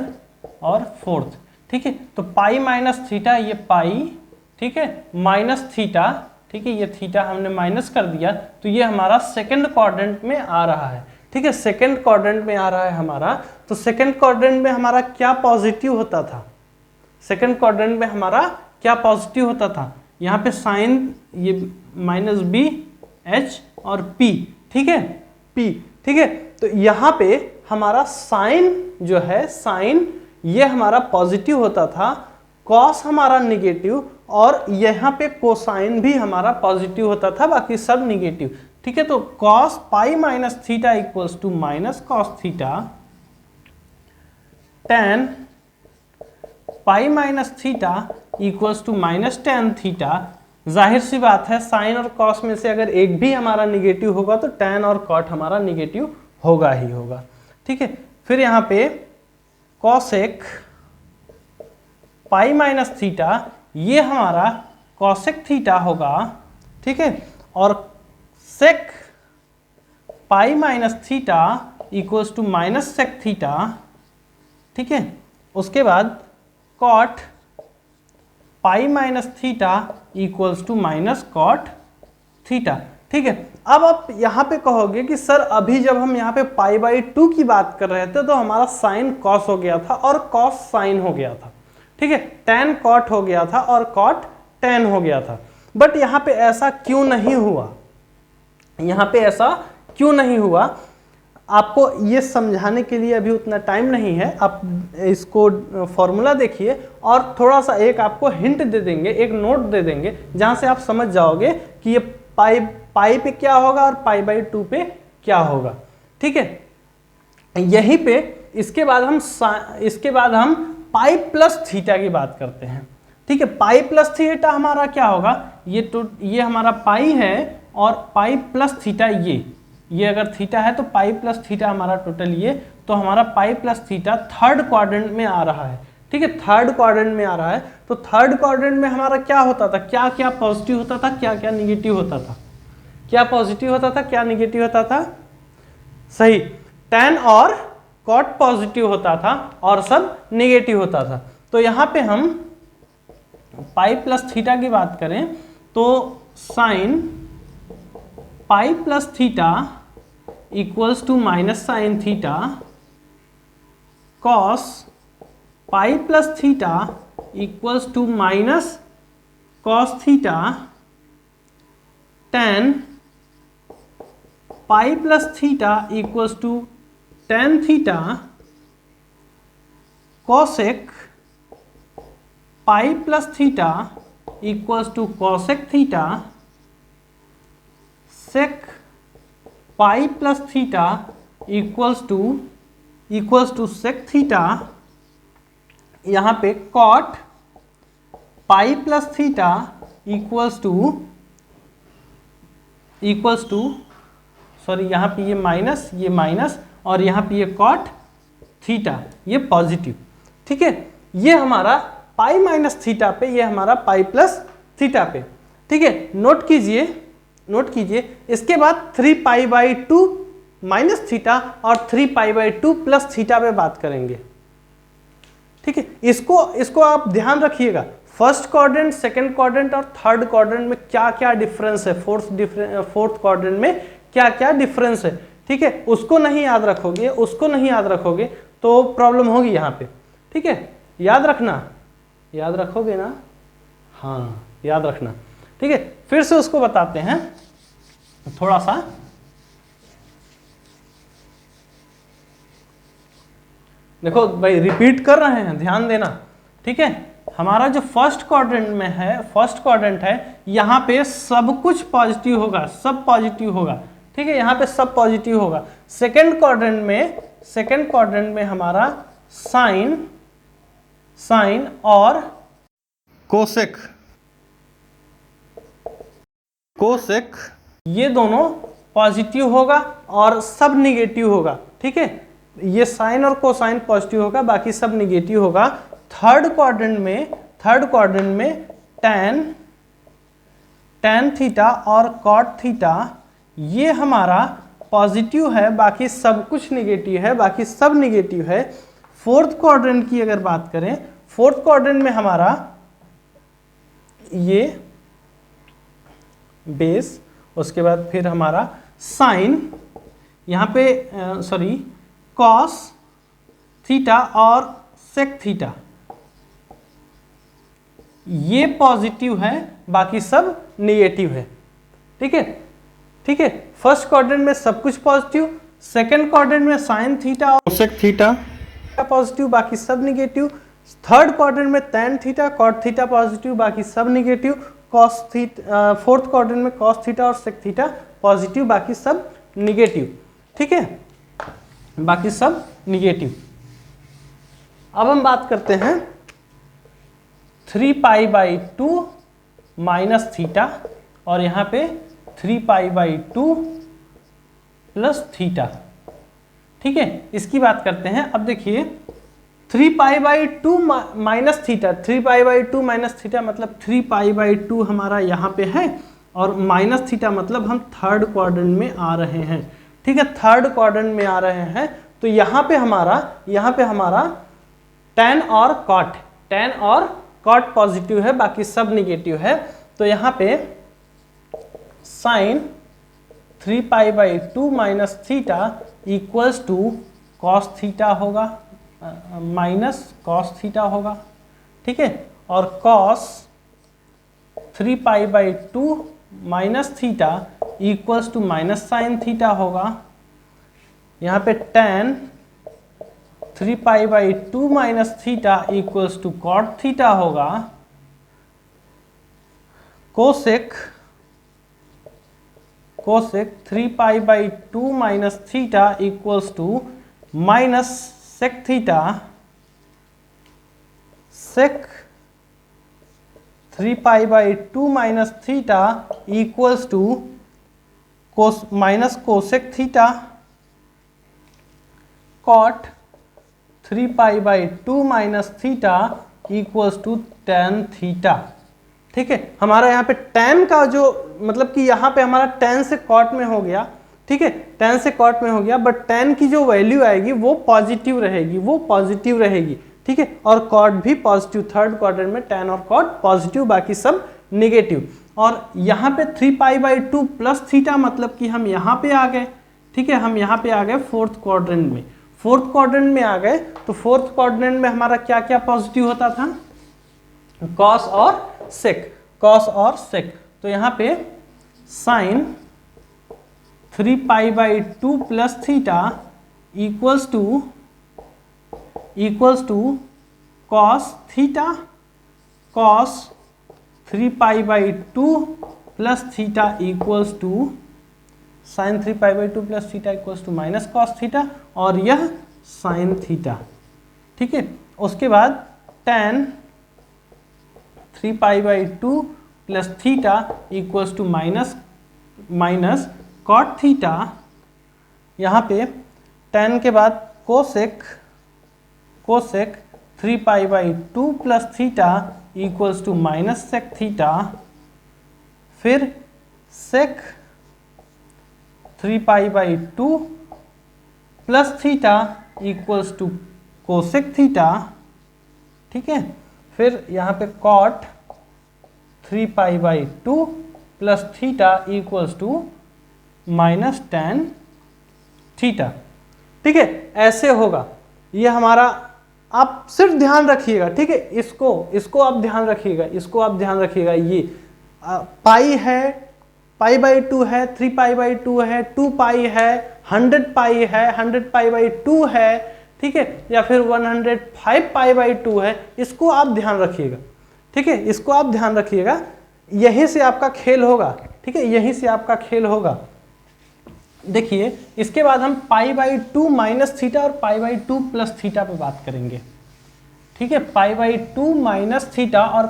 और फोर्थ। ठीक है, तो पाई माइनस थीटा, ये पाई, ठीक है, माइनस थीटा, ठीक है, ये थीटा हमने माइनस कर दिया, तो ये हमारा सेकंड क्वाड्रेंट में आ रहा है। ठीक है, सेकंड क्वाड्रेंट में आ रहा है हमारा, तो सेकंड क्वाड्रेंट में हमारा क्या पॉजिटिव होता था, सेकंड क्वाड्रेंट में हमारा क्या पॉजिटिव होता था, यहाँ पे साइन ये माइनस बी एच और पी, ठीक है, पी, ठीक है, तो यहाँ पे हमारा साइन जो है, साइन ये हमारा पॉजिटिव होता था, कॉस हमारा निगेटिव, और यहाँ पे कोसाइन भी हमारा पॉजिटिव होता था, बाकी सब निगेटिव। ठीक है, तो cos pi minus theta equals to minus cos theta, tan pi minus theta equals to minus tan theta. जाहिर सी बात है, साइन और कॉस में से अगर एक भी हमारा निगेटिव होगा तो टेन और कॉट हमारा निगेटिव होगा ही होगा। ठीक है, फिर यहाँ पे कॉसेक पाई माइनस थीटा, ये हमारा कॉसेक थीटा होगा। ठीक है, और sec pi minus theta equals to minus sec theta. ठीक है, उसके बाद cot pi minus theta equals to minus cot theta. ठीक है, अब आप यहाँ पे कहोगे कि सर अभी जब हम यहाँ पे पाई बाई 2 की बात कर रहे थे तो हमारा साइन कॉस हो गया था और कॉस साइन हो गया था। ठीक है, टेन कॉट हो गया था और कॉट टेन हो गया था, बट यहाँ पे ऐसा क्यों नहीं हुआ, यहाँ पे ऐसा क्यों नहीं हुआ, आपको ये समझाने के लिए अभी उतना टाइम नहीं है। आप इसको फॉर्मूला देखिए और थोड़ा सा एक आपको हिंट दे देंगे, एक नोट दे देंगे, जहाँ से आप समझ जाओगे कि ये पाई पे क्या होगा और पाई बाई 2 पे क्या होगा। ठीक है, यहीं पे इसके बाद हम पाई प्लस थीटा की बात करते हैं। ठीक है, पाई प्लस थीटा हमारा क्या होगा, ये हमारा पाई है और पाई प्लस थीटा ये अगर थीटा है तो पाई प्लस थीटा हमारा टोटल ये, तो हमारा पाई प्लस थीटा थर्ड क्वाड्रेंट में आ रहा है। ठीक है, थर्ड क्वाड्रेंट में आ रहा है, तो थर्ड क्वाड्रेंट में हमारा क्या होता था, क्या क्या पॉजिटिव होता था, क्या क्या निगेटिव होता था, क्या पॉजिटिव होता था, क्या निगेटिव होता था, सही, टेन और कॉट पॉजिटिव होता था और सब निगेटिव होता था। तो यहाँ पे हम पाई प्लस थीटा की बात करें तो sine pi plus theta equals to minus sine theta, cos pi plus theta equals to minus cos theta, tan pi plus theta equals to tan theta, cosec pi plus theta equals to cosec theta, sec pi plus theta equals to sec theta. यहाँ पे cot pi plus theta equals to sorry, यहाँ पे ये minus और यहाँ पे ये cot theta, ये पॉजिटिव। ठीक है, ये हमारा पाई माइनस थीटा पे, ये हमारा पाई प्लस थीटा पे। ठीक है, नोट कीजिए। इसके बाद 3 पाई बाई 2 माइनस थीटा और 3 पाई बाई 2 प्लस थीटा पे बात करेंगे। ठीक है, इसको आप ध्यान रखिएगा, फर्स्ट क्वाड्रेंट, सेकंड क्वाड्रेंट और थर्ड क्वाड्रेंट में क्या क्या डिफरेंस है, फोर्थ क्वाड्रेंट में क्या क्या डिफरेंस है। ठीक है, उसको नहीं याद रखोगे तो प्रॉब्लम होगी यहाँ पे। ठीक है, याद रखोगे ना, हाँ याद रखना। ठीक है, फिर से उसको बताते हैं थोड़ा सा। देखो भाई, रिपीट कर रहे हैं, ध्यान देना। ठीक है, हमारा जो फर्स्ट क्वाड्रेंट है, यहाँ पे सब कुछ पॉजिटिव होगा, सब पॉजिटिव होगा। ठीक है, यहाँ पे सब पॉजिटिव होगा। सेकंड क्वाड्रेंट में हमारा साइन और कोसेक ये दोनों पॉजिटिव होगा और सब निगेटिव होगा। ठीक है, ये साइन और कोसाइन पॉजिटिव होगा, बाकी सब निगेटिव होगा। थर्ड क्वाड्रेंट में tan थीटा और cot थीटा ये हमारा पॉजिटिव है, बाकी सब कुछ निगेटिव है, बाकी सब निगेटिव है। फोर्थ क्वाड्रेंट की अगर बात करें, फोर्थ क्वाड्रेंट में हमारा ये बेस, उसके बाद फिर हमारा साइन, यहाँ पे सॉरी कॉस थीटा और सेक थीटा ये पॉजिटिव है, बाकी सब नेगेटिव है। ठीक है, ठीक है। फर्स्ट क्वाड्रेंट में सब कुछ पॉजिटिव, सेकंड क्वाड्रेंट में साइन थीटा और सेक थीटा पॉजिटिव, बाकी सब निगेटिव। थर्ड क्वाड्रेंट में tan theta cot theta positive, बाकी सब negative. Cos theta, fourth quadrant में कॉस थीटा और सेक थीटा पॉजिटिव, बाकी सब निगेटिव। ठीक है, बाकी सब निगेटिव। अब हम बात करते हैं 3π/2 माइनस थीटा और यहाँ पे 3π/2 प्लस थीटा। ठीक है, इसकी बात करते हैं। अब देखिए 3π/2 माइनस थीटा, 3π/2 माइनस थीटा मतलब 3π/2 हमारा यहाँ पे है और माइनस थीटा मतलब हम थर्ड क्वाड्रेंट में आ रहे हैं। ठीक है, थर्ड क्वाड्रेंट में आ रहे हैं तो यहाँ पे हमारा tan और cot पॉजिटिव है, बाकी सब निगेटिव है। तो यहाँ पे sine 3π/2 minus theta equals to cos theta होगा, माइनस कॉस थीटा होगा। ठीक है, और cos 3π/2 minus theta equals to minus sine theta होगा। यहाँ पे tan 3π/2 minus theta equals to cot theta होगा। Cosec 3π/2 minus theta equals to minus sec theta. Sec 3π/2 minus theta equals to minus cosec theta. Cot 3π/2 minus theta equals to tan theta. ठीक है, हमारा यहाँ पे tan का जो मतलब कि यहाँ पे हमारा tan से cot में हो गया। ठीक है, tan से cot में हो गया, बट tan की जो वैल्यू आएगी वो पॉजिटिव रहेगी, ठीक है, और cot भी पॉजिटिव। थर्ड क्वाड्रेंट में tan और cot पॉजिटिव, बाकी सब निगेटिव। और यहाँ पे 3π/2 प्लस थीटा मतलब कि हम यहाँ पे आ गए। ठीक है, हम यहाँ पे आ गए फोर्थ क्वाड्रेंट में। फोर्थ क्वाड्रेंट में आ गए तो फोर्थ क्वाड्रेंट में हमारा क्या क्या पॉजिटिव होता था? कॉस और सेक। तो यहाँ पे sine 3π/2 plus theta equals to cos theta. Cos 3π/2 plus theta equals to sine 3π/2 plus theta equals to minus cos theta, और यह साइन थीटा। ठीक है, उसके बाद tan 3π/2 plus theta equals to minus cot theta. यहाँ पे tan के बाद cosec 3π/2 plus theta equals to minus sec theta. फिर sec 3π/2 plus theta equals to cosec theta. ठीक है, फिर यहाँ पे cot 3π/2 plus theta equals to minus tan theta. ठीक है, ऐसे होगा ये हमारा। आप सिर्फ ध्यान रखिएगा, ठीक है, इसको आप ध्यान रखिएगा। ये पाई है, π/2 है, 3π/2 है, 2π है, 100π है, 100π/2 है, ठीक है, या फिर 105π/2 है। इसको आप ध्यान रखिएगा, ठीक है, इसको आप ध्यान रखिएगा। यहीं से आपका खेल होगा, ठीक है, यहीं से आपका खेल होगा। देखिए, इसके बाद हम π/2 माइनस थीटा और π/2 प्लस थीटा पे बात करेंगे। ठीक है, π/2 माइनस थीटा और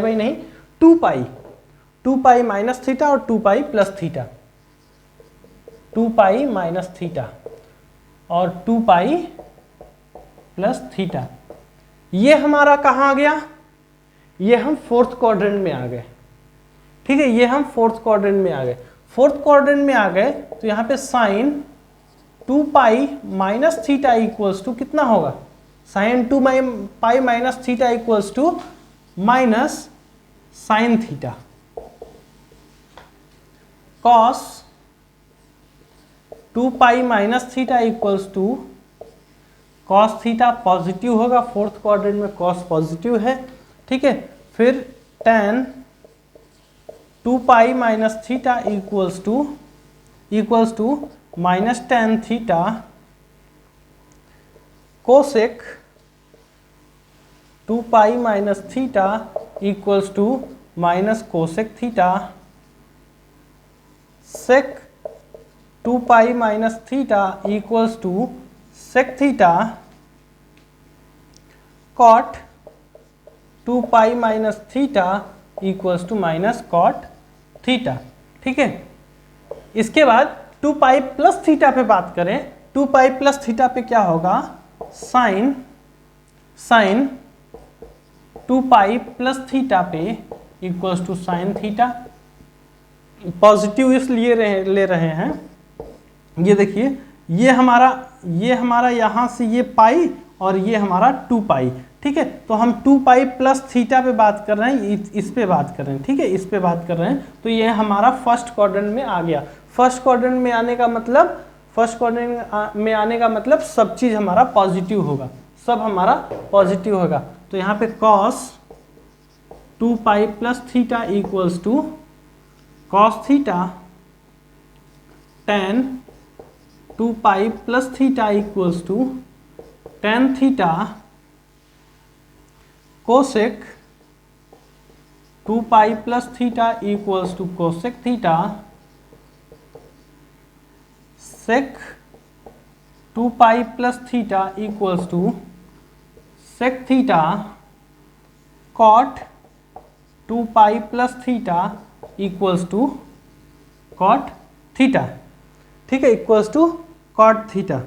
नहीं 2π माइनस थीटा और 2π प्लस थीटा। 2π माइनस थीटा और 2π प्लस थीटा। ये हमारा कहाँ आ गया? ये हम फोर्थ क्वाड्रेंट में आ गए। ठीक है, ये हम फोर्थ क्वाड्रेंट में आ गए। फोर्थ क्वाड्रेंट में आ गए तो यहाँ पे sine 2 pi minus theta equals to कितना होगा, sine 2 pi minus theta equals to minus sine theta, cos 2 pi minus theta equals to cos theta, positive होगा, फोर्थ क्वाड्रेंट में कॉस पॉजिटिव है, ठीक है। फिर tan 2 pi minus theta equals to minus tan theta cosec 2 pi minus theta equals to minus cosec theta sec 2 pi minus theta equals to sec theta cot 2 pi minus theta equals to minus cot theta, ठीक है। इसके बाद 2 pi plus theta पे बात करें, 2 pi plus theta पे क्या होगा, साइन 2 पाई प्लस थीटा पे equals to sine theta, positive इसलिए ले रहे हैं, ये देखिए ये हमारा यहाँ से ये पाई और ये हमारा 2 पाई, ठीक है। तो हम 2 पाई प्लस थीटा पे बात कर रहे हैं, इस पे बात कर रहे हैं, ठीक है, इस पे बात कर रहे हैं। तो ये हमारा फर्स्ट क्वाड्रेंट में आ गया। फर्स्ट क्वाड्रेंट में आने का मतलब सब चीज़ हमारा पॉजिटिव होगा, सब हमारा पॉजिटिव होगा। तो यहाँ पे cos 2 pi plus theta equals to cos theta tan 2 pi plus theta equals to tan theta cosec 2 pi plus theta equals to cosec theta sec 2 pi plus theta equals to sec theta cot 2 pi plus theta equals to cot theta, ठीक है, equals to cot theta.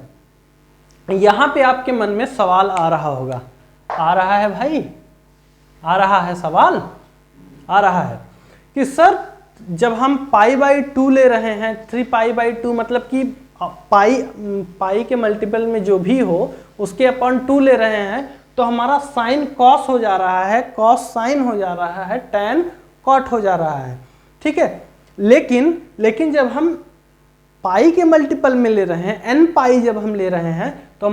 यहाँ पे आपके मन में सवाल आ रहा होगा, आ रहा है भाई, आ रहा है सवाल, आ रहा है कि सर जब हम पाई बाई 2 ले रहे हैं, 3 पाई बाई 2 मतलब कि पाई के मल्टीपल में जो भी हो उसके अपॉन 2 ले रहे हैं, तो हमारा साइन कॉस हो जा रहा है, कॉस साइन हो जा रहा है, टैन कॉट हो जा रहा है, ठीक है। लेकिन जब हम पाई के मल्टीपल में ले रहे हैं, n पाई जब हम ले रहे हैं, तो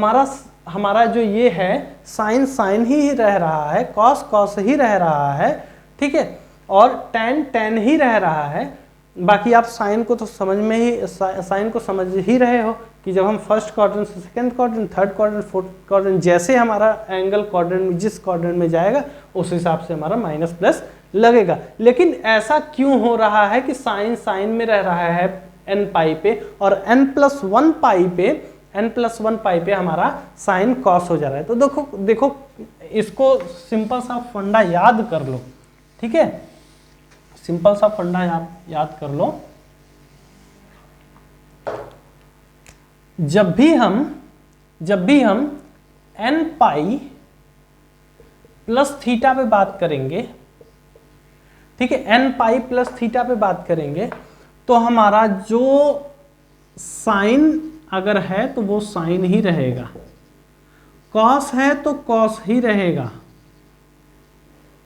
हमारा जो ये है साइन ही रह रहा है, कॉस ही रह रहा है, ठीक है, और टैन ही रह रहा है। बाकी आप साइन को समझ ही रहे हो कि जब हम फर्स्ट क्वाड्रेंट से second quadrant, third quadrant, fourth quadrant, जैसे हमारा एंगल क्वाड्रेंट में जिस क्वाड्रेंट में जाएगा उस हिसाब से हमारा माइनस प्लस लगेगा। लेकिन ऐसा क्यों हो रहा है कि साइन में रह रहा है n पाई पे, और n+1 पाई पे हमारा साइन कॉस हो जा रहा है। तो देखो इसको सिंपल सा फंडा याद कर लो, ठीक है, सिंपल सा फंडा याद कर लो। जब भी हम n पाई प्लस थीटा पे बात करेंगे, ठीक है, n पाई प्लस थीटा पे बात करेंगे, तो हमारा जो साइन अगर है तो वो साइन ही रहेगा, कॉस है तो कॉस ही रहेगा,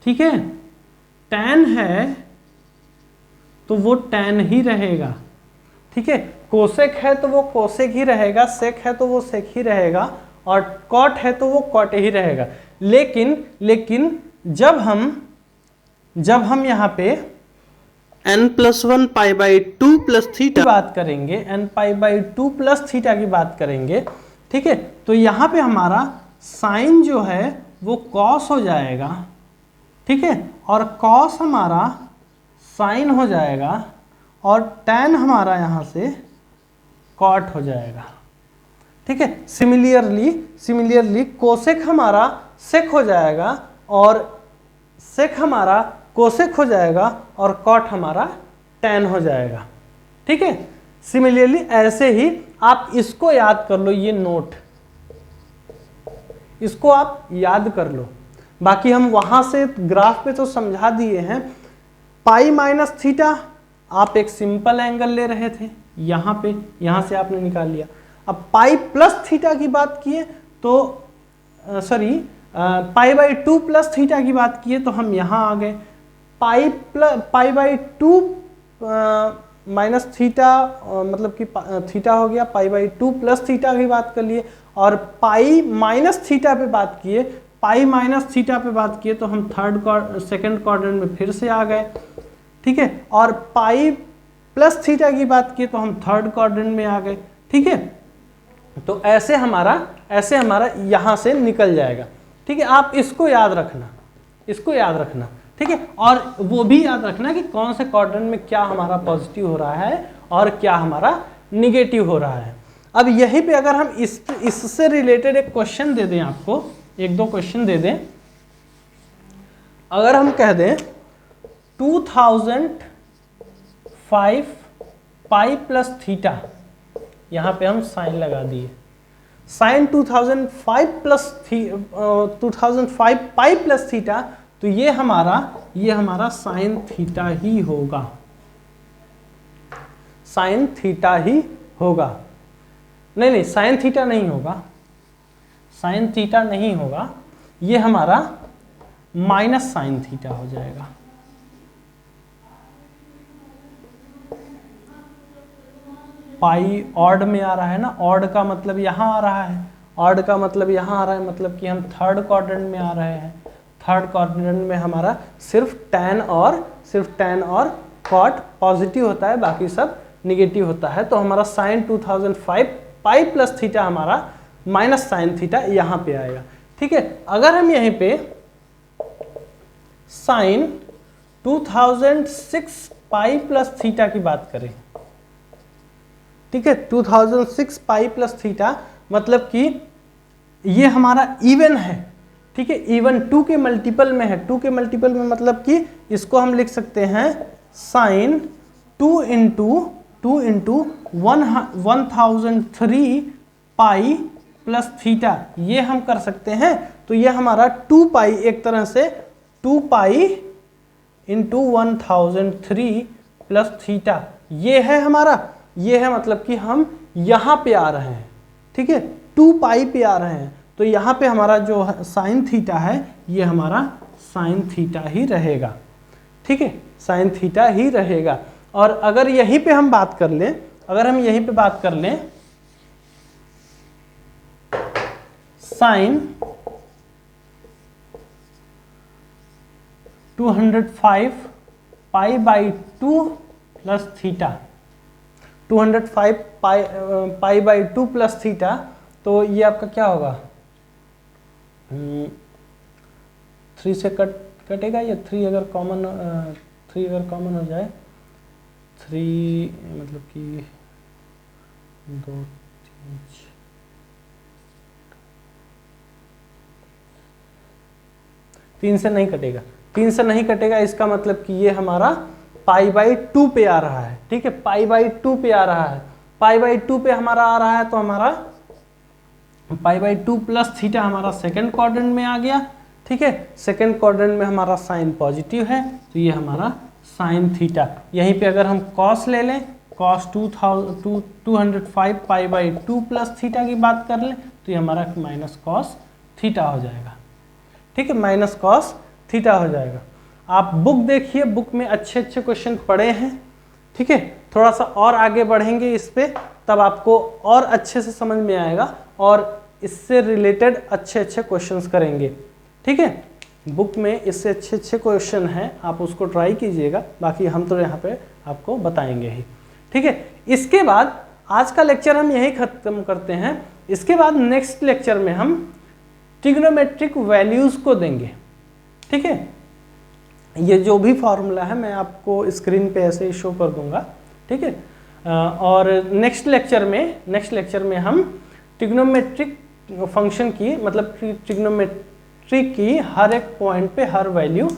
ठीक है, टैन है तो वो टैन ही रहेगा, ठीक है, कोसेक है तो वो कोसेक ही रहेगा, सेक है तो वो सेक ही रहेगा, और कॉट है तो वो कॉट ही रहेगा। लेकिन जब हम यहाँ पे n+1 pi by 2 plus theta बात करेंगे, n pi by 2 plus theta की बात करेंगे, ठीक है, तो यहाँ पे हमारा साइन जो है वो कॉस हो जाएगा, ठीक है, और कॉस हमारा साइन हो जाएगा, और टैन हमारा यहाँ से कॉट हो जाएगा, ठीक है। सिमिलरली कोसेक हमारा सेक हो जाएगा, और सेक हमारा कोसेक हो जाएगा, और कॉट हमारा टैन हो जाएगा, ठीक है। सिमिलरली ऐसे ही आप इसको याद कर लो, ये नोट इसको आप याद कर लो। बाकी हम वहां से ग्राफ पे तो समझा दिए हैं, पाई माइनस थीटा, आप एक सिंपल एंगल ले रहे थे यहाँ पे, यहाँ से आपने निकाल लिया। अब पाई प्लस थीटा की बात किए तो sorry pi by 2 plus theta की बात किए तो हम यहाँ आ गए। पाई बाई 2 माइनस थीटा मतलब कि थीटा हो गया, पाई बाई 2 प्लस थीटा की बात कर लिए, और पाई माइनस थीटा पे बात किए, पाई माइनस थीटा पे बात किए तो हम सेकंड क्वाड्रेंट में फिर से आ गए, ठीक है। और पाई प्लस थीटा की बात किए तो हम थर्ड क्वाड्रेंट में आ गए, ठीक है। तो ऐसे हमारा यहाँ से निकल जाएगा, ठीक है। आप इसको याद रखना, इसको याद रखना, ठीक है। और वो भी याद रखना कि कौन से क्वाड्रेंट में क्या हमारा पॉजिटिव हो रहा है और क्या हमारा निगेटिव हो रहा है। अब यहीं पे अगर हम इससे रिलेटेड एक क्वेश्चन दे दें आपको, एक दो क्वेश्चन दे दें। अगर हम कह दें 2005 पाई प्लस थीटा, यहाँ पे हम साइन लगा दिए, साइन 2005 पाई प्लस थीटा, तो ये हमारा साइन थीटा ही होगा, साइन थीटा ही होगा। नहीं साइन थीटा नहीं होगा, साइन थीटा नहीं होगा, ये हमारा माइनस साइन थीटा हो जाएगा। पाई ऑड में आ रहा है ना, ऑड का मतलब यहाँ आ रहा है, ऑड का मतलब यहाँ आ रहा है, मतलब कि हम थर्ड क्वाड्रेंट में आ रहे हैं। थर्ड क्वाड्रेंट में हमारा सिर्फ tan और cot पॉजिटिव होता है, बाकी सब निगेटिव होता है। तो हमारा साइन 2005 पाई प्लस थीटा हमारा माइनस साइन थीटा यहाँ पे आएगा, ठीक है। अगर हम यहीं पे साइन 2006 पाई प्लस थीटा की बात करें, ठीक है, 2006 पाई प्लस थीटा मतलब कि ये हमारा इवन है, ठीक है, इवन 2 के मल्टीपल में है। 2 के मल्टीपल में मतलब कि इसको हम लिख सकते हैं sine 2 into 1003 pi plus theta, ये हम कर सकते हैं। तो ये हमारा 2 पाई, एक तरह से 2 पाई इंटू 1003 प्लस थीटा, ये है हमारा, ये है मतलब कि हम यहाँ पे आ रहे हैं, ठीक है, 2 पाई पे आ रहे हैं। तो यहाँ पे हमारा जो साइन थीटा है ये हमारा साइन थीटा ही रहेगा, ठीक है, साइन थीटा ही रहेगा। और अगर यहीं पे हम बात कर लें, अगर हम यहीं पे बात कर लें sine 205 pi by 2 plus theta, 205 pi by 2 plus theta, तो ये आपका क्या होगा, 3 से कटेगा, या 3 अगर कॉमन हो जाए, 3 मतलब कि 2 3 3 से नहीं कटेगा, 3 से नहीं कटेगा, इसका मतलब कि ये हमारा पाई बाई 2 पे आ रहा है, ठीक है, पाई बाई 2 पे आ रहा है, पाई बाई 2 पे हमारा आ रहा है, तो हमारा पाई बाई 2 प्लस थीटा हमारा सेकंड क्वाड्रेंट में आ गया, ठीक है। सेकंड क्वाड्रेंट में हमारा साइन पॉजिटिव है, तो ये हमारा साइन थीटा। यहीं पे अगर हम कॉस ले लें, cos 205 pi by 2 plus theta की बात कर लें, तो ये हमारा माइनस कॉस थीटा हो जाएगा, ठीक है, माइनस कॉस थीटा हो जाएगा। आप बुक देखिए, बुक में अच्छे अच्छे क्वेश्चन पड़े हैं, ठीक है। थोड़ा सा और आगे बढ़ेंगे इस पे, तब आपको और अच्छे से समझ में आएगा और इससे रिलेटेड अच्छे अच्छे क्वेश्चंस करेंगे, ठीक है। बुक में इससे अच्छे अच्छे क्वेश्चन हैं, आप उसको ट्राई कीजिएगा, बाकी हम तो यहाँ पे आपको बताएंगे ही, ठीक है। इसके बाद आज का लेक्चर हम यही खत्म करते हैं। इसके बाद नेक्स्ट लेक्चर में हम ट्रिग्नोमेट्रिक वैल्यूज़ को देंगे, ठीक है। ये जो भी फॉर्मूला है मैं आपको स्क्रीन पे ऐसे ही शो कर दूंगा, ठीक है। और नेक्स्ट लेक्चर में हम ट्रिग्नोमेट्रिक फंक्शन की, मतलब ट्रिग्नोमेट्री की हर एक पॉइंट पे हर वैल्यू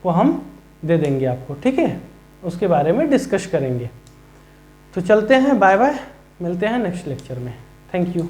को हम दे देंगे आपको, ठीक है, उसके बारे में डिस्कस करेंगे। तो चलते हैं, बाय बाय, मिलते हैं नेक्स्ट लेक्चर में, थैंक यू।